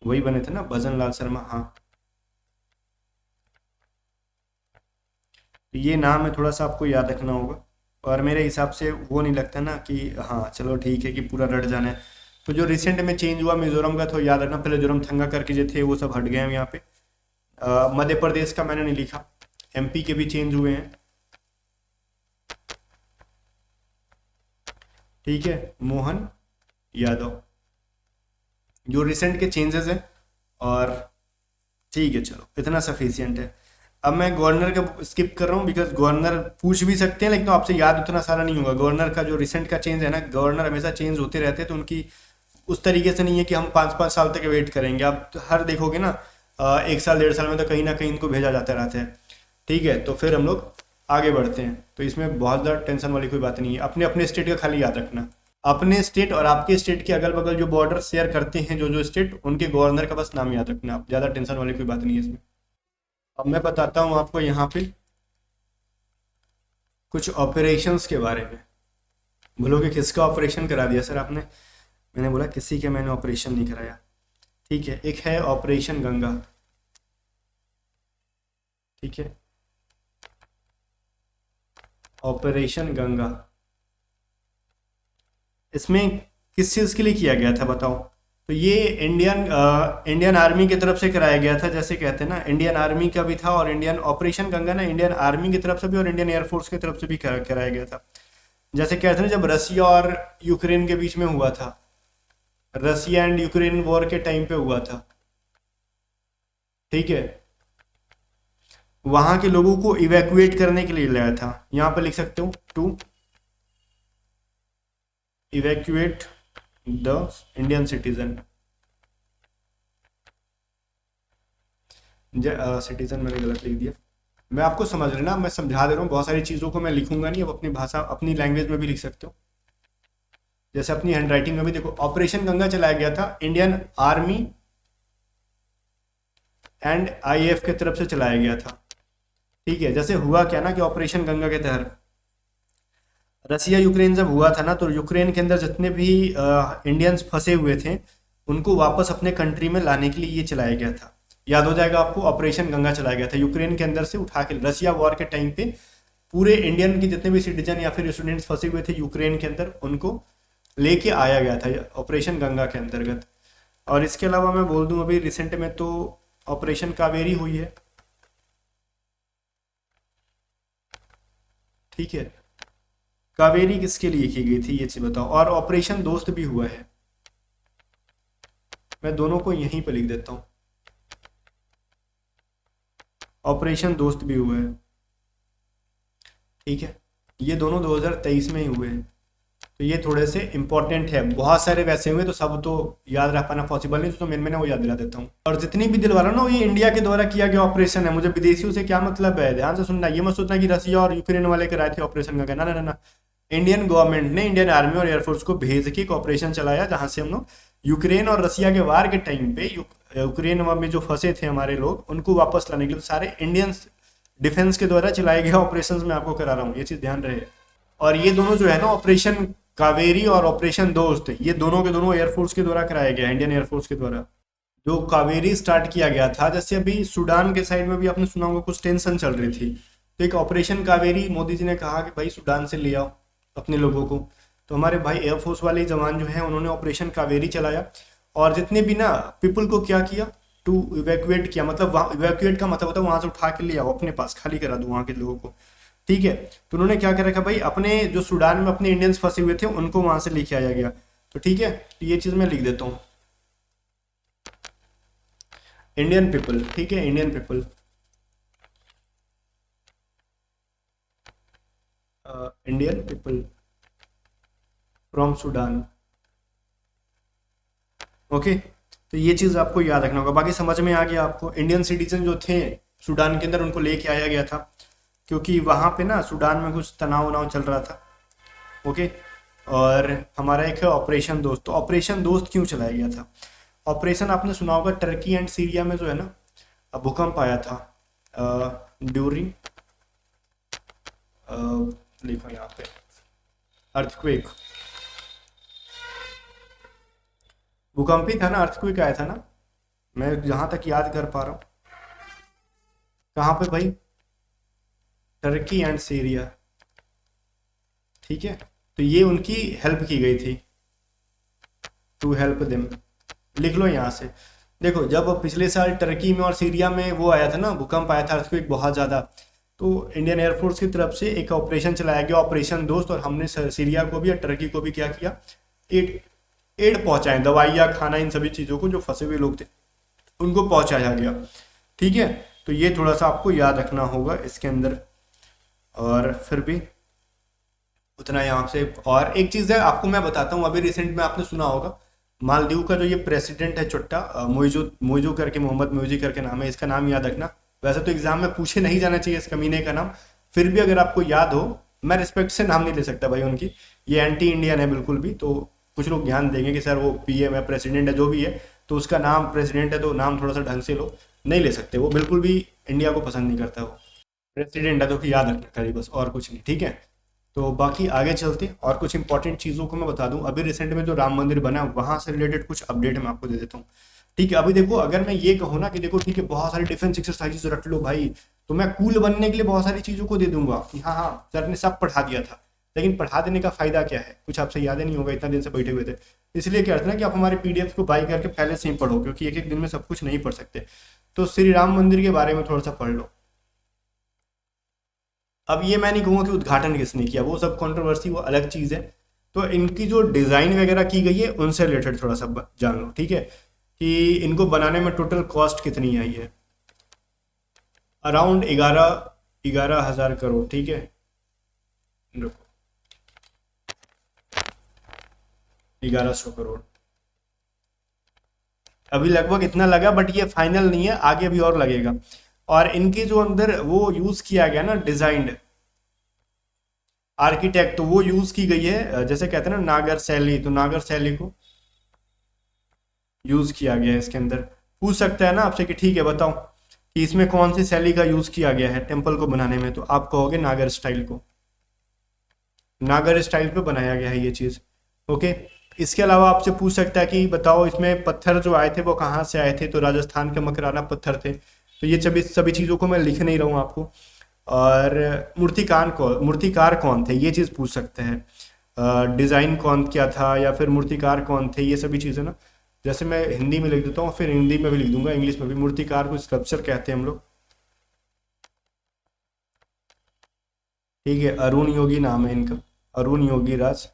वही बने थे ना, भजन लाल शर्मा, हाँ। तो ये नाम है, थोड़ा सा आपको याद रखना होगा। और मेरे हिसाब से वो नहीं लगता ना कि हाँ चलो ठीक है कि पूरा रट जाना है। तो जो रिसेंट में चेंज हुआ मिजोरम का, तो याद रखना, पहले जोरमथंगा करके जो थे वो सब हट गए हैं यहाँ पे। मध्य प्रदेश का मैंने नहीं लिखा, एमपी के भी चेंज हुए हैं। ठीक है, मोहन यादव, जो रिसेंट के चेंजेस हैं। और ठीक है, चलो इतना सफिशियंट है। अब मैं गवर्नर का स्किप कर रहा हूँ, बिकॉज गवर्नर पूछ भी सकते हैं, लेकिन तो आपसे याद उतना सारा नहीं होगा। गवर्नर का जो रिसेंट का चेंज है ना, गवर्नर हमेशा चेंज होते रहते हैं, तो उनकी उस तरीके से नहीं है कि हम 5-5 साल तक वेट करेंगे। आप हर देखोगे ना, 1 साल 1.5 साल में तो कहीं ना कहीं इनको भेजा जाता रहता है। ठीक है, तो फिर हम लोग आगे बढ़ते हैं। तो इसमें बहुत ज़्यादा टेंशन वाली कोई बात नहीं है, अपने अपने स्टेट का खाली याद रखना। अपने स्टेट और आपके स्टेट के अगल बगल जो बॉर्डर शेयर करते हैं, जो जो स्टेट, उनके गवर्नर का बस नाम याद रखना आप, ज़्यादा टेंशन वाली कोई बात नहीं है इसमें। अब मैं बताता हूँ आपको यहाँ पे कुछ ऑपरेशंस के बारे में। बोलोगे किसका ऑपरेशन करा दिया सर आपने? मैंने बोला किसी के मैंने ऑपरेशन नहीं कराया। ठीक है, एक है ऑपरेशन गंगा। ठीक है, ऑपरेशन गंगा, इसमें किस चीज़ के लिए किया गया था बताओ? तो ये इंडियन आर्मी की तरफ से कराया गया था। जैसे कहते हैं ना, इंडियन आर्मी का भी था, और इंडियन ऑपरेशन गंगा ना इंडियन आर्मी की तरफ से भी और इंडियन एयरफोर्स की तरफ से भी कराया गया था। जैसे कहते हैं ना, जब रसिया और यूक्रेन के बीच में हुआ था, रसिया एंड यूक्रेन वॉर के टाइम पे हुआ था। ठीक है, वहां के लोगों को इवैक्यूएट करने के लिए लाया था। यहां पर लिख सकते हो, to evacuate the Indian citizen. Citizen मैंने गलत लिख दिया। मैं आपको समझ रहे ना, मैं समझा दे रहा हूँ। बहुत सारी चीज़ों को मैं लिखूंगा नहीं, अब अपनी भाषा अपनी लैंग्वेज में भी लिख सकते हो। जैसे अपनी हैंड राइटिंग में भी देखो, ऑपरेशन गंगा चलाया गया था इंडियन आर्मी एंड आईएएफ के तरफ से चलाया गया था। ठीक है, जैसे हुआ क्या ना कि ऑपरेशन गंगा के तहत रसिया यूक्रेन जब हुआ था ना, तो यूक्रेन के अंदर जितने भी इंडियंस फंसे हुए थे, उनको वापस अपने कंट्री में लाने के लिए ये चलाया गया था। याद हो जाएगा आपको, ऑपरेशन गंगा चलाया गया था यूक्रेन के अंदर से उठा के। रसिया वॉर के टाइम पे पूरे इंडियन के जितने भी सिटीजन या फिर स्टूडेंट्स फंसे हुए थे यूक्रेन के अंदर, उनको लेके आया गया था ऑपरेशन गंगा के अंतर्गत। और इसके अलावा मैं बोल दूं, अभी रिसेंट में तो ऑपरेशन कावेरी हुई है। ठीक है, कावेरी किसके लिए की गई थी ये चीज बताओ। और ऑपरेशन दोस्त भी हुआ है, मैं दोनों को यहीं पर लिख देता हूँ। ऑपरेशन दोस्त भी हुआ है। ठीक है, ये दोनों 2023 में ही हुए हैं। तो ये थोड़े से इंपॉर्टेंट है। बहुत सारे वैसे हुए तो सब तो याद रख पाना पॉसिबल नहीं, तो मैंने वो याद दिला देता हूँ। और जितनी भी दिलवाना ना, ये इंडिया के द्वारा किया गया ऑपरेशन है। मुझे विदेशियों से क्या मतलब है, ध्यान से सुनना। ये मत सोचना कि रसिया और यूक्रेन वाले कराए थे ऑपरेशन का, ना ना ना। इंडियन गवर्नमेंट ने इंडियन आर्मी और एयरफोर्स को भेज के एक ऑपरेशन चलाया, जहां से हम लोग यूक्रेन और रसिया के वार के टाइम पे यूक्रेन में जो फंसे थे हमारे लोग, उनको वापस लाने के लिए सारे इंडियन डिफेंस के द्वारा चलाए गए ऑपरेशंस में आपको करा रहा हूँ, ये चीज ध्यान रहे। और ये दोनों जो है ना, ऑपरेशन कावेरी और ऑपरेशन दोस्त, ये दोनों के दोनों एयरफोर्स के द्वारा कराया गया, इंडियन एयरफोर्स के द्वारा। जो कावेरी स्टार्ट किया गया था, जैसे अभी सूडान के साइड में भी आपने सुना होगा कुछ टेंशन चल रही थी, तो एक ऑपरेशन कावेरी मोदी जी ने कहा कि भाई सूडान से ले आओ अपने लोगों को। तो हमारे भाई एयरफोर्स वाले जवान जो हैं, उन्होंने ऑपरेशन कावेरी चलाया। और जितने भी ना पीपल को क्या किया, टू इवैक्यूएट किया। मतलब वहाँ इवैक्यूएट का मतलब होता है वहां से उठा के ले आओ अपने पास, खाली करा दो वहां के लोगों को। ठीक है, तो उन्होंने क्या कर रखा भाई, अपने जो सूडान में अपने इंडियंस फंसे हुए थे उनको वहां से लेके आया गया। तो ठीक है, तो ये चीज मैं लिख देता हूँ, इंडियन पीपल। ठीक है, Indian people, Indian people from Sudan. Okay, तो ये चीज आपको याद रखना होगा। बाकी समझ में आ गया आपको। इंडियन सिटीजन जो थे सूडान के अंदर, उनको लेके आया गया था, क्योंकि वहां पे ना सूडान में कुछ तनाव उनाव चल रहा था। ओके, और हमारा एक है ऑपरेशन दोस्त। तो ऑपरेशन दोस्त क्यों चलाया गया था? ऑपरेशन आपने सुना होगा, टर्की एंड सीरिया में जो है ना भूकंप आया था ड्यूरिंग, लिखो यहाँ पे, अर्थक्वेक। भूकंप ही था ना, अर्थक्वेक आया था ना। मैं जहां तक याद कर पा रहा हूँ। कहाँ पे भाई? Turkey and Syria. ठीक है, तो ये उनकी हेल्प की गई थी, टू हेल्प देम। लिख लो यहाँ से। देखो, जब पिछले साल टर्की में और सीरिया में वो आया था ना, भूकंप आया था, अर्थक्वेक बहुत ज़्यादा, तो इंडियन एयरफोर्स की तरफ से एक ऑपरेशन चलाया गया, ऑपरेशन दोस्त, और हमने सीरिया को भी और टर्की को भी क्या किया, एड एड पहुंचाएं, दवाइयाँ, खाना, इन सभी चीज़ों को जो फंसे हुए लोग थे उनको पहुंचाया गया। ठीक है, तो ये थोड़ा सा आपको याद रखना होगा इसके अंदर। और फिर भी उतना यहाँ से। और एक चीज़ है आपको मैं बताता हूँ, अभी रिसेंट में आपने सुना होगा, मालदीव का जो ये प्रेसिडेंट है चुट्टा, मोइजू मोइजू करके, मोहम्मद मोइजी करके नाम है, इसका नाम याद रखना। वैसे तो एग्जाम में पूछे नहीं जाना चाहिए इस कमीने का नाम, फिर भी अगर आपको याद हो, मैं रिस्पेक्ट से नाम नहीं ले सकता भाई उनकी, ये एंटी इंडियन है बिल्कुल भी, तो कुछ लोग ध्यान देंगे कि सर वो पीएम है, प्रेसिडेंट है, जो भी है, तो उसका नाम प्रेसिडेंट है तो नाम थोड़ा सा ढंग से लो, नहीं ले सकते, वो बिल्कुल भी इंडिया को पसंद नहीं करता, वो प्रेसिडेंट है तो कि याद रखना खाली बस, और कुछ नहीं। ठीक है, तो बाकी आगे चलते और कुछ इंपॉर्टेंट चीज़ों को मैं बता दूं। अभी रिसेंट में जो राम मंदिर बना वहां से रिलेटेड कुछ अपडेट मैं आपको दे देता हूँ। ठीक है, अभी देखो, अगर मैं ये कहूँ ना कि देखो ठीक है बहुत सारी डिफेंस एक्सरसाइजेस रख लो भाई, तो मैं कूल बनने के लिए बहुत सारी चीज़ों को दे दूंगा कि हाँ हाँ सर ने सब पढ़ा दिया था, लेकिन पढ़ा देने का फायदा क्या है, कुछ आपसे याद ही नहीं होगा, इतना दिन से बैठे हुए थे। इसलिए क्या करते हैं ना कि आप हमारे पीडीएफ को बाई करके पहले से ही पढ़ो, क्योंकि एक एक दिन में सब कुछ नहीं पढ़ सकते। तो श्री राम मंदिर के बारे में थोड़ा सा पढ़ लो। अब ये मैं नहीं कहूँगा कि उद्घाटन किसने किया, वो सब कंट्रोवर्सी, वो अलग चीज़ है। तो इनकी जो डिज़ाइन वगैरह की गई है उनसे रिलेटेड थोड़ा सा जान लो। ठीक है, कि इनको बनाने में टोटल कॉस्ट कितनी आई है, अराउंड 11,000 करोड़। ठीक है, रुको, 1100 करोड़ अभी लगभग इतना लगा, बट ये फाइनल नहीं है, आगे भी और लगेगा। और इनकी जो अंदर वो यूज़ किया गया ना डिज़ाइंड आर्किटेक्ट, तो वो यूज़ की गई है, जैसे कहते हैं ना नागर शैली, तो नागर शैली को यूज़ किया गया है इसके अंदर। पूछ सकता है ना आपसे कि ठीक है बताओ कि इसमें कौन सी शैली का यूज़ किया गया है टेम्पल को बनाने में, तो आप कहोगे नागर स्टाइल को, नागर स्टाइल पे बनाया गया है ये चीज़। ओके, इसके अलावा आपसे पूछ सकता है कि बताओ इसमें पत्थर जो आए थे वो कहाँ से आए थे, तो राजस्थान के मकराना पत्थर थे। तो ये सभी सभी चीज़ों को मैं लिख नहीं रहा हूँ आपको। और मूर्तिकार कौन थे, ये चीज़ पूछ सकते हैं। डिज़ाइन कौन क्या था, या फिर मूर्तिकार कौन थे, ये सभी चीज़ें ना, जैसे मैं हिंदी में लिख देता हूँ, फिर हिंदी में भी लिख दूंगा, इंग्लिश में भी। मूर्तिकार को स्कल्पचर कहते हैं हम लोग। ठीक है, अरुण योगी नाम है इनका, अरुण योगी राज,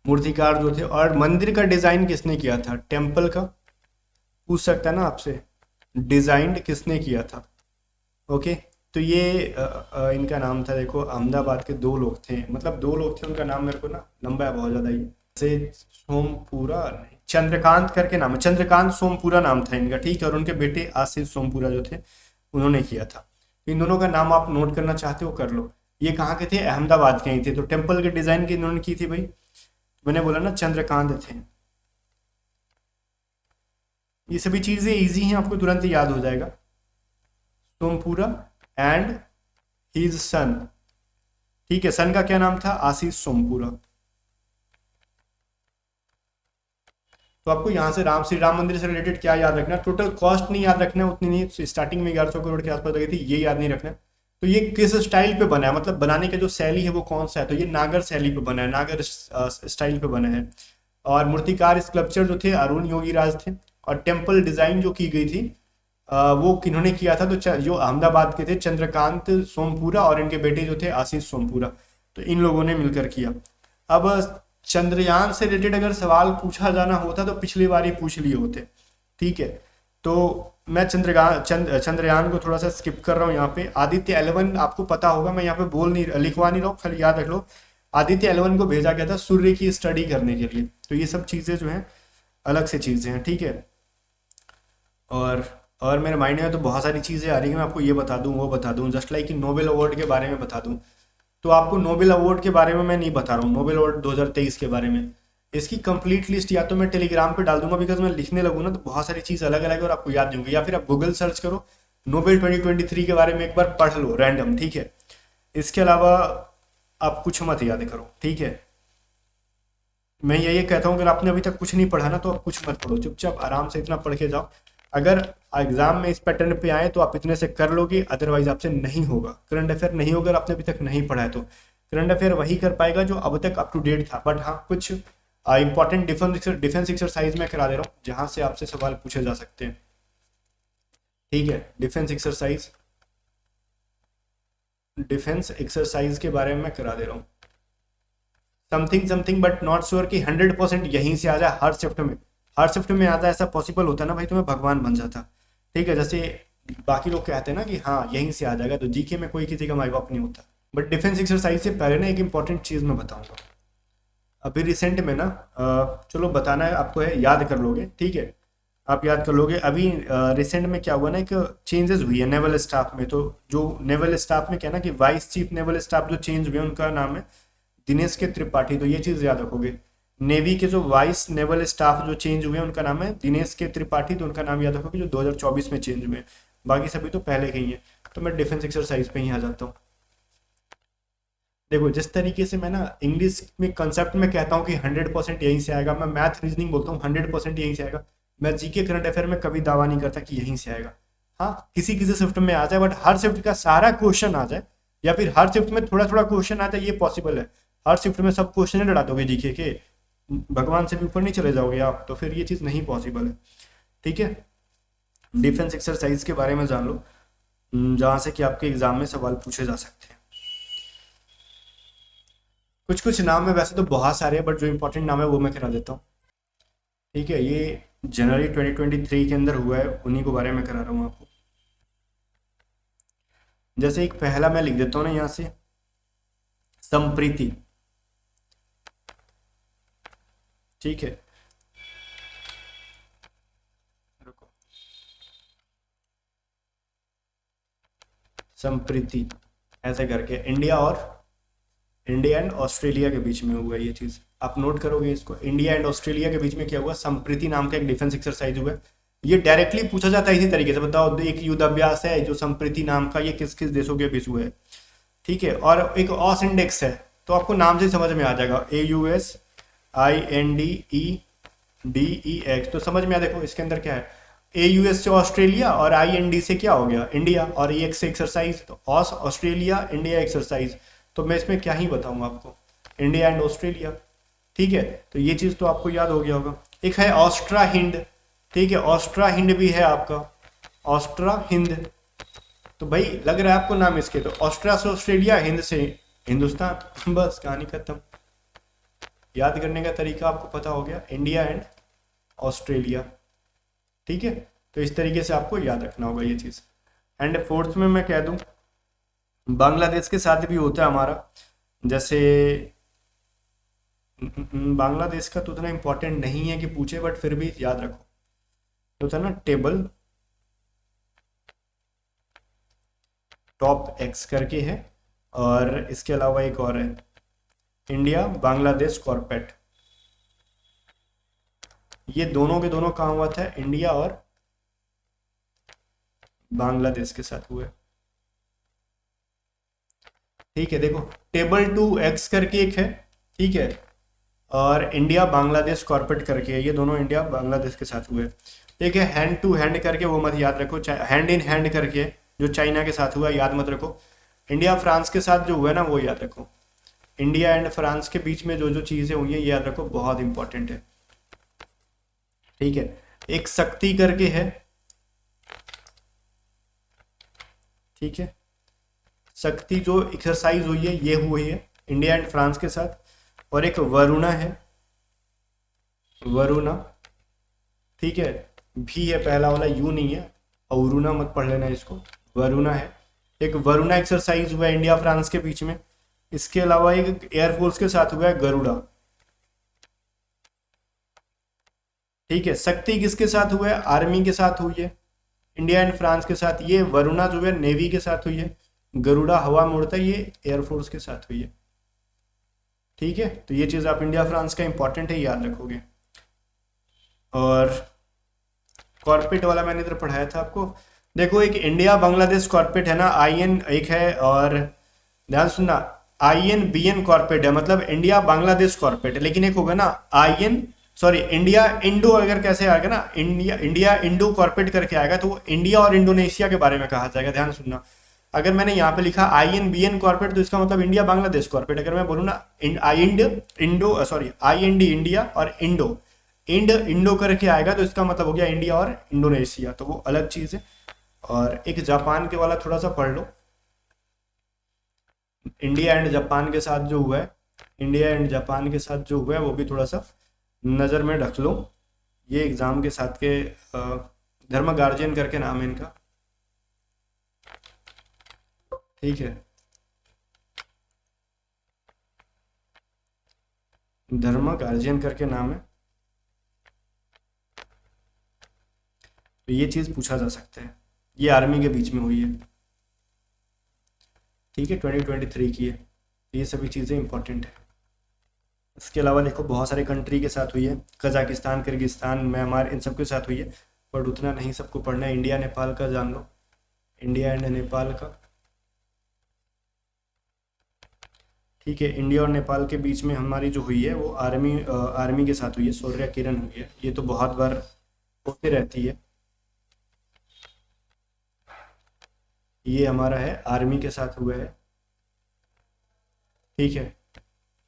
मूर्तिकार जो थे। और मंदिर का डिज़ाइन किसने किया था, टेम्पल का पूछ सकता है ना आपसे, डिज़ाइंड किसने किया था। ओके, तो ये इनका नाम था, देखो अहमदाबाद के दो लोग थे, मतलब दो लोग थे, उनका नाम मेरे को ना लंबा है बहुत ज़्यादा, ये से सोमपुरा नहीं, चंद्रकांत करके नाम है, चंद्रकांत सोमपुरा नाम था इनका। ठीक है, और उनके बेटे आशीष सोमपुरा जो थे उन्होंने किया था। इन दोनों का नाम आप नोट करना चाहते हो कर लो। ये कहाँ के थे, अहमदाबाद के ही थे। तो टेम्पल के डिज़ाइन की इन्होंने की थी भाई, मैंने बोला ना चंद्रकांत थे। ये सभी चीज़ें इजी हैं, आपको तुरंत ही याद हो जाएगा। Sompura and his son. ठीक है, सन का क्या नाम था, आशीष सोमपुरा। तो आपको यहाँ से श्री राम मंदिर से रिलेटेड क्या याद रखना है, टोटल कॉस्ट नहीं याद रखना है, उतनी नहीं, स्टार्टिंग में 1100 करोड़ के आसपास लगी थी, ये याद नहीं रखना है। तो ये किस स्टाइल पे बना है, मतलब बनाने का जो शैली है वो कौन सा है, तो ये नागर शैली पे बना है, नागर स्टाइल पे बना है। और मूर्तिकार स्कल्पचर जो थे अरुण योगी राज थे। और टेम्पल डिजाइन जो की गई थी वो किन्होंने किया था, तो जो अहमदाबाद के थे चंद्रकांत सोमपुरा, और इनके बेटे जो थे आशीष सोमपुरा, तो इन लोगों ने मिलकर किया। अब चंद्रयान से रिलेटेड अगर सवाल पूछा जाना होता तो पिछली बार ही पूछ लिए होते। ठीक है, तो मैं चंद्रयान को थोड़ा सा स्किप कर रहा हूँ यहाँ पे। आदित्य 11 आपको पता होगा, मैं यहाँ पे लिखवा नहीं रहा हूँ, खाली याद रख लो। आदित्य 11 को भेजा गया था सूर्य की स्टडी करने के लिए। तो ये सब चीज़ें जो हैं अलग से चीज़ें हैं। ठीक है, और मेरे माइंड में तो बहुत सारी चीज़ें आ रही हैं, मैं आपको ये बता दूँ वो बता दूँ, जस्ट लाइक कि नोबेल अवार्ड के बारे में बता दूँ। तो आपको नोबेल अवार्ड के बारे में मैं नहीं बता रहा हूँ, नोबेल अवार्ड 2023 के बारे में। इसकी कंप्लीट लिस्ट या तो मैं टेलीग्राम पे डाल दूंगा, बिकॉज मैं लिखने लगूँ ना तो बहुत सारी चीज़ अलग अलग है और आपको याद नहीं होगी। या फिर आप गूगल सर्च करो, नोबेल 2023 के बारे में एक बार पढ़ लो रैंडम। ठीक है, इसके अलावा आप कुछ मत याद करो। ठीक है, मैं यही कहता हूँ, अगर आपने अभी तक कुछ नहीं पढ़ा ना तो आप कुछ मत पढ़ो, चुपचाप आराम से इतना पढ़ के जाओ। अगर एग्जाम में इस पैटर्न पे आए तो आप इतने से कर लोगे, अदरवाइज आपसे नहीं होगा। करंट अफेयर नहीं होगा, अगर आपने अभी तक नहीं पढ़ा है तो करंट अफेयर वही कर पाएगा जो अब तक अप टू डेट था। बट हाँ, कुछ इंपॉर्टेंट डिफेंस एक्सरसाइज में करा दे रहा हूँ जहाँ से आपसे सवाल पूछे जा सकते हैं। ठीक है, डिफेंस एक्सरसाइज के बारे में मैं करा दे रहा हूँ। Something something but not sure कि 100% यहीं से आ जाए हर शिफ्ट में। हर शिफ्ट में आ जाए ऐसा पॉसिबल होता है ना भाई, तो मैं भगवान बन जाता। ठीक है, जैसे बाकी लोग कहते हैं ना कि हाँ यहीं से आ जाएगा, तो जीके में कोई किसी का माई बाप नहीं होता। बट डिफेंस एक्सरसाइज से पहले ना एक इंपॉर्टेंट चीज़ मैं बताऊंगा। अभी रिसेंट में ना चलो बताना है आपको, है याद कर लोगे, ठीक है, आप याद कर लोगे। अभी रिसेंट में क्या हुआ ना, एक चेंजेस हुई है नेवल स्टाफ में। तो जो नेवल स्टाफ में क्या ना कि वाइस चीफ नेवल स्टाफ जो चेंज हुए उनका नाम है दिनेश के त्रिपाठी। तो ये चीज़ याद रखोगे, नेवी के जो वाइस नेवल स्टाफ जो चेंज हुए उनका नाम है दिनेश के त्रिपाठी। तो उनका नाम याद रखोगे, जो 2024 में चेंज हुए। बाकी सभी तो पहले के ही हैं। तो मैं डिफेंस एक्सरसाइज पे ही आ जाता हूँ। देखो, जिस तरीके से मैं ना इंग्लिश में कंसेप्ट में कहता हूँ कि 100% यहीं से आएगा, मैं मैथ रीजनिंग बोलता हूँ 100% यहीं से आएगा। मैं जीके करंट अफेयर में कभी दावा नहीं करता कि यहीं से आएगा। हाँ, किसी किसी शिफ्ट में आ जाए, बट हर शिफ्ट का सारा क्वेश्चन आ जाए, या फिर हर शिफ्ट में थोड़ा थोड़ा क्वेश्चन आ जाए, ये पॉसिबल है। हर शिफ्ट में सब क्वेश्चन लड़ा दोगे जीके के, भगवान से भी ऊपर नहीं चले जाओगे आप, तो फिर ये चीज़ नहीं पॉसिबल है। ठीक है, डिफेंस एक्सरसाइज के बारे में जान लो, जहाँ से कि आपके एग्जाम में सवाल पूछे जा सकते हैं। कुछ कुछ नाम है, वैसे तो बहुत सारे हैं, बट जो इंपॉर्टेंट नाम है वो मैं करा देता हूँ। ठीक है, ये जनवरी 2023 के अंदर हुआ है, उन्हीं के बारे में करा रहा हूँ आपको। जैसे एक पहला मैं लिख देता हूँ ना यहाँ से, संप्रीति। ठीक है, रुको, संप्रीति ऐसे करके इंडिया एंड ऑस्ट्रेलिया के बीच में हुआ ये चीज़। आप नोट करोगे इसको, इंडिया एंड ऑस्ट्रेलिया के बीच में क्या हुआ, संप्रीति नाम का एक डिफेंस एक्सरसाइज हुआ है। ये डायरेक्टली पूछा जाता है इसी तरीके से, बताओ एक युद्धाभ्यास है जो संप्रीति नाम का, ये किस किस देशों के बीच हुआ है। ठीक है, और एक ऑस इंडेक्स है, तो आपको नाम से समझ में आ जाएगा, AUSINDEDEX। तो समझ में आ, देखो इसके अंदर क्या है, AUS से ऑस्ट्रेलिया और IND से क्या हो गया, इंडिया, और EX से एक्सरसाइज, तो ऑस ऑस्ट्रेलिया इंडिया एक्सरसाइज। तो मैं इसमें क्या ही बताऊँ आपको, इंडिया एंड ऑस्ट्रेलिया। ठीक है, तो ये चीज़ तो आपको याद हो गया होगा। एक है ऑस्ट्रा हिंद। ठीक है, ऑस्ट्रा हिंद भी है आपका, ऑस्ट्रा हिंद। तो भाई लग रहा है आपको नाम इसके, तो ऑस्ट्रा से ऑस्ट्रेलिया, हिंद से हिंदुस्तान, बस कहानी खत्म। याद करने का तरीका आपको पता हो गया, इंडिया एंड ऑस्ट्रेलिया। ठीक है, तो इस तरीके से आपको याद रखना होगा ये चीज़। एंड फोर्थ में मैं कह दूं, बांग्लादेश के साथ भी होता है हमारा, जैसे बांग्लादेश का तो उतना इम्पोर्टेंट नहीं है कि पूछे, बट फिर भी याद रखो, तो था ना टेबल टॉप एक्स करके है, और इसके अलावा एक और है, इंडिया बांग्लादेश कॉर्पेट। ये दोनों के दोनों कहाँ हुआ था, इंडिया और बांग्लादेश के साथ हुए। ठीक है, देखो टेबल 2X करके एक है, ठीक है, और इंडिया बांग्लादेश कॉर्पेट करके है, ये दोनों इंडिया बांग्लादेश के साथ हुए। एक है हैंड टू हैंड करके, वो मत याद रखो, हैंड इन हैंड करके जो चाइना के साथ हुआ, याद मत रखो। इंडिया फ्रांस के साथ जो हुआ है ना, वो याद रखो। इंडिया एंड फ्रांस के बीच में जो जो चीज़ें हुई हैं, ये याद रखो, बहुत इंपॉर्टेंट है। ठीक है, एक शक्ति करके है, ठीक है, शक्ति जो एक्सरसाइज हुई है ये हुई है इंडिया एंड फ्रांस के साथ। और एक वरुणा है, वरुणा, ठीक है, भी है पहला वाला, यू नहीं है, अवरुणा मत पढ़ लेना इसको, वरुणा है। एक वरुणा एक्सरसाइज हुआ है इंडिया फ्रांस के बीच में। इसके अलावा एक एयरफोर्स के साथ हुआ है गरुड़ा। ठीक है, शक्ति किसके साथ हुआ है, आर्मी के साथ हुई है, इंडिया एंड फ्रांस के साथ। ये वरुणा जो है नेवी के साथ हुई है, गरुड़ा हवा में उड़ता है, ये एयरफोर्स के साथ हुई है। ठीक है, तो ये चीज़ आप इंडिया फ्रांस का इंपॉर्टेंट है, याद रखोगे। और कॉर्पेट वाला मैंने इधर पढ़ाया था आपको। देखो एक इंडिया बांग्लादेश कॉर्पेट है ना, IN एक है, और ध्यान सुनना, INBN कॉर्पोरेट है, मतलब इंडिया बांग्लादेश कॉर्पोरेट है, लेकिन एक होगा ना इंडिया इंडो, अगर कैसे आएगा ना, इंडिया इंडो कॉर्पोरेट करके आएगा तो वो इंडिया और इंडोनेशिया के बारे में कहा जाएगा, ध्यान सुनना। अगर मैंने यहाँ पे लिखा INBN कॉर्पोरेट तो इसका मतलब इंडिया बांग्लादेश कॉर्पोरेट। अगर मैं बोलूँ ना IND इंडिया और इंडो करके आएगा तो इसका मतलब हो गया इंडिया और इंडोनेशिया, तो वो अलग चीज है। और एक जापान के वाला थोड़ा सा पढ़ लो, इंडिया एंड जापान के साथ जो हुआ है, इंडिया एंड जापान के साथ जो हुआ है वो भी थोड़ा सा नज़र में रख लो। ये एग्जाम के साथ के धर्म गार्जियन करके नाम है इनका, ठीक है, धर्म गार्जियन करके नाम है, तो ये चीज़ पूछा जा सकता है। ये आर्मी के बीच में हुई है, ठीक है, 2023 की है। ये सभी चीज़ें इंपॉर्टेंट है। इसके अलावा देखो बहुत सारे कंट्री के साथ हुई है, कजाकिस्तान, किर्गिस्तान, म्यांमार, इन सब के साथ हुई है, बट उतना नहीं सबको पढ़ना है। इंडिया नेपाल का जान लो, इंडिया एंड नेपाल का, ठीक है। इंडिया और नेपाल के बीच में हमारी जो हुई है वो आर्मी के साथ हुई है, सूर्य किरण हुई है। ये तो बहुत बार होती रहती है, ये हमारा है आर्मी के साथ हुआ है, ठीक है।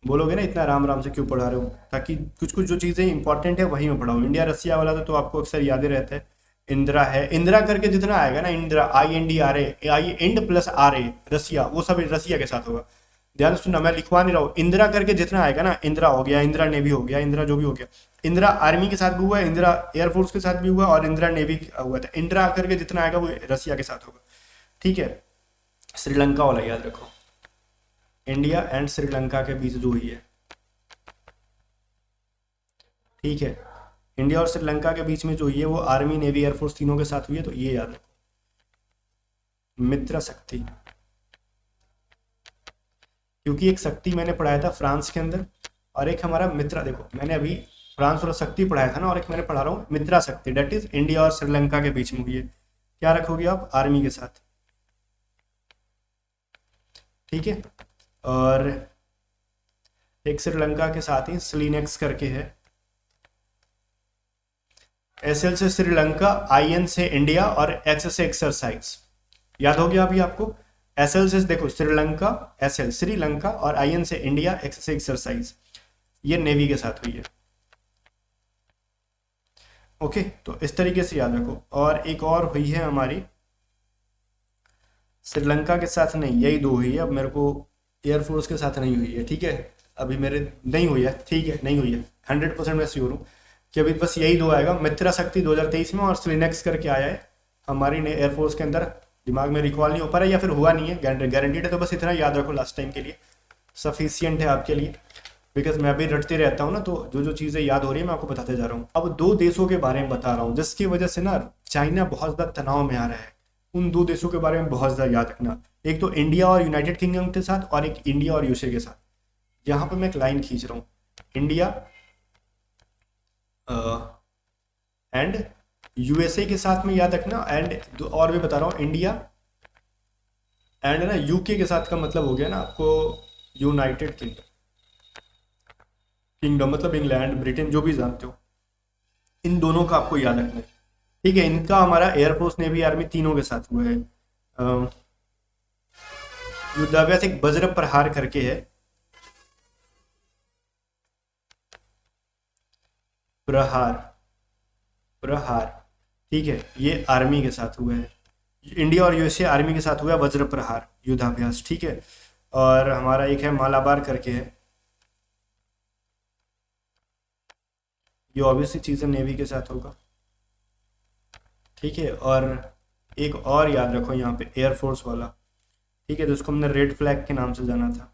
बोलोगे ना इतना राम राम से क्यों पढ़ा रहे हो, ताकि कुछ कुछ जो चीज़ें इंपॉर्टेंट है वही में पढ़ाओ। इंडिया रसिया वाला तो आपको अक्सर याद ही रहता है। इंदिरा है, इंदिरा करके जितना आएगा ना, इंदिरा INDRA, इंड प्लस RA, रसिया, वो सब रसिया के साथ होगा। ध्यान सुनना, मैं लिखवा नहीं रहा हूँ। इंदिरा करके जितना आएगा ना, इंदिरा हो गया, इंदिरा नेवी हो गया, इंदिरा जो भी हो गया, इंदिरा आर्मी के साथ भी हुआ है, इंदिरा एयरफोर्स के साथ भी हुआ और इंदिरा नेवी हुआ था। इंदिरा करके जितना आएगा वो रसिया के साथ होगा, ठीक है। श्रीलंका वाला याद रखो, इंडिया एंड श्रीलंका के बीच जो हुई है, ठीक है। इंडिया और श्रीलंका के बीच में जो हुई है वो आर्मी, नेवी, एयरफोर्स तीनों के साथ हुई है, तो ये याद रखो, मित्र शक्ति। क्योंकि एक शक्ति मैंने पढ़ाया था फ्रांस के अंदर और एक हमारा मित्र, देखो मैंने अभी फ्रांस वाला शक्ति पढ़ाया था ना, और एक मैंने पढ़ा रहा हूँ मित्रा शक्ति, डेट इज इंडिया और श्रीलंका के बीच में हुई है। क्या रखोगे आप, आर्मी के साथ, ठीक है। और एक श्रीलंका के साथ ही स्लिनेक्स करके है, SL से श्रीलंका, IN से इंडिया और X से एक्सरसाइज। याद हो गया अभी आपको, SL से देखो श्रीलंका, SL श्रीलंका और IN से इंडिया, X से एक्सरसाइज, ये नेवी के साथ हुई है, ओके। तो इस तरीके से याद रखो। और एक और हुई है हमारी श्रीलंका के साथ नहीं, यही दो हुई है। अब मेरे को एयरफोर्स के साथ नहीं हुई है, ठीक है, अभी मेरे नहीं हुई है, ठीक है, नहीं हुई है, 100% मैं श्योर हूँ कि अभी बस यही दो आएगा, मित्रा शक्ति 2023 में और स्लिनेक्स करके आया है हमारी एयरफोर्स के अंदर। दिमाग में रिकॉल नहीं हो पा रहा है या फिर हुआ नहीं है, गारंटीड है। तो बस इतना याद रखो, लास्ट टाइम के लिए सफिशियंट है आपके लिए, बिकॉज मैं अभी रटते रहता हूँ ना, तो जो जो चीज़ें याद हो रही है मैं आपको बताते जा रहा हूँ। अब दो देशों के बारे में बता रहा हूँ जिसकी वजह से ना चाइना बहुत ज़्यादा तनाव में आ रहा है। उन दो देशों के बारे में बहुत ज़्यादा याद रखना, एक तो इंडिया और यूनाइटेड किंगडम के साथ और एक इंडिया और USA के साथ। यहाँ पर मैं एक लाइन खींच रहा हूँ, इंडिया एंड USA के साथ में याद रखना, एंड और भी बता रहा हूँ, इंडिया एंड ना UK के साथ का मतलब हो गया ना आपको यूनाइटेड किंगडम, मतलब इंग्लैंड, ब्रिटेन, जो भी जानते हो, इन दोनों का आपको याद रखना है, ठीक है। इनका हमारा एयरफोर्स, नेवी, आर्मी तीनों के साथ हुआ है। युद्धाभ्यास एक वज्र प्रहार करके है, प्रहार, ठीक है, ये आर्मी के साथ हुआ है। इंडिया और USA आर्मी के साथ हुआ है वज्र प्रहार युद्धाभ्यास, ठीक है। और हमारा एक है मालाबार करके है, ये ऑब्वियसली चीज़ें नेवी के साथ होगा, ठीक है। और एक और याद रखो यहाँ पे एयरफोर्स वाला, ठीक है, जिसको हमने रेड फ्लैग के नाम से जाना था।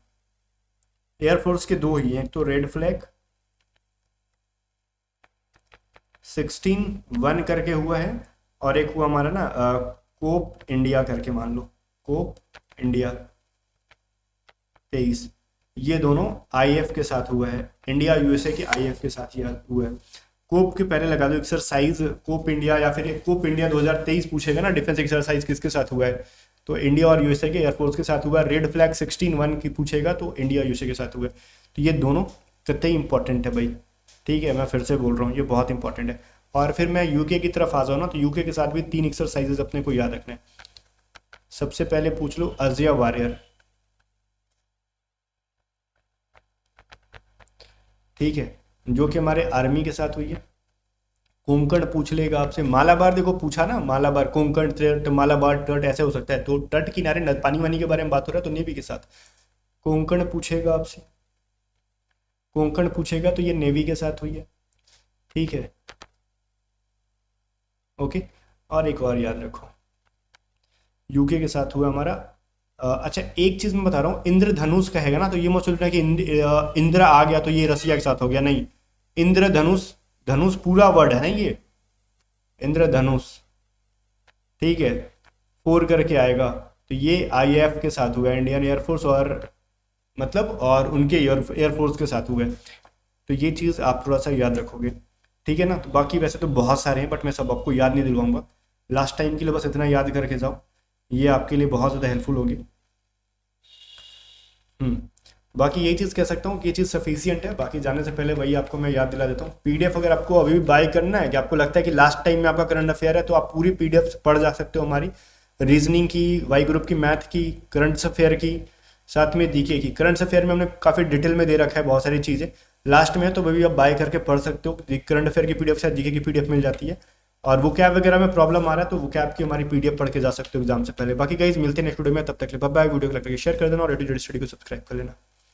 एयरफोर्स के दो ही हैं, एक तो रेड फ्लैग 16-1 करके हुआ है, और एक हुआ हमारा ना कोप इंडिया करके, मान लो कोप इंडिया 23। ये दोनों IF के साथ हुआ है, इंडिया USA के IF के साथ हुआ है। कोप के पहले लगा दो एक्सरसाइज कोप इंडिया, या फिर कोप इंडिया 2023 पूछेगा ना डिफेंस एक्सरसाइज किसके साथ हुआ है, तो इंडिया और यूएसए के एयरफोर्स के साथ हुआ। रेड फ्लैग 16-1 की पूछेगा तो इंडिया यूएसए के साथ हुआ। तो ये दोनों कतई इंपॉर्टेंट है भाई, ठीक है, मैं फिर से बोल रहा हूँ ये बहुत इंपॉर्टेंट है। और फिर मैं यूके की तरफ आ जाऊँ ना, तो यूके के साथ भी 3 एक्सरसाइजेज अपने को याद रखने हैं। सबसे पहले पूछ लो अजिया वॉरियर, ठीक है, जो कि हमारे आर्मी के साथ हुई है। कोंकण पूछ लेगा आपसे, मालाबार देखो पूछा ना, मालाबार, कोंकण तट, मालाबार तट ऐसे हो सकता है, तो तट किनारे पानी वानी के बारे में बात हो रहा है तो नेवी के साथ। कोंकण पूछेगा आपसे, कोंकण पूछेगा तो ये नेवी के साथ हुई है, ठीक है, ओके। और एक और याद रखो, यूके के साथ हुआ हमारा। अच्छा एक चीज मैं बता रहा हूँ, इंद्रधनुष कहेगा ना तो ये मत सोचना कि इंद्र आ गया तो ये रसिया के साथ हो गया, नहीं। इंद्रधनुष, धनुष पूरा वर्ड है ना ये, इंद्रधनुष, ठीक है, 4 करके आएगा। तो ये आईएएफ के साथ हुआ, इंडियन एयरफोर्स, और मतलब और उनके एयरफोर्स के साथ हुआ है। तो ये चीज़ आप थोड़ा सा याद रखोगे, ठीक है ना। तो बाकी वैसे तो बहुत सारे हैं बट मैं सब आपको याद नहीं दिलवाऊंगा, लास्ट टाइम के लिए बस इतना याद करके जाओ, ये आपके लिए बहुत ज़्यादा हेल्पफुल होगी। बाकी यही चीज़ कह सकता हूँ कि ये चीज़ सफिशियंट है। बाकी जाने से पहले वही आपको मैं याद दिला देता हूँ, पीडीएफ अगर आपको अभी भी बाय करना है, कि आपको लगता है कि लास्ट टाइम में आपका करंट अफेयर है, तो आप पूरी पीडीएफ पढ़ जा सकते हो हमारी, रीजनिंग की, वाई ग्रुप की, मैथ की, करंट अफेयर की, साथ में जीके की। करंट अफेयर में हमने काफ़ी डिटेल में दे रखा है बहुत सारी चीज़ें, लास्ट में है तो वही आप बाय करके पढ़ सकते हो। करंट अफेयर की पीडीएफ से जीके की पीडीएफ मिल जाती है। और वो कैब वगैरह में प्रॉब्लम आ रहा है तो वो कैब की हमारी पीडीएफ पढ़ के जा सकते हो एग्जाम से पहले। बाकी गाइस मिलते हैं नेक्स्ट वीडियो में, तब तक के लिए बाय बाय। वीडियो को लाइक करके शेयर कर देना और रेडी स्टडी को सब्सक्राइब कर लेना।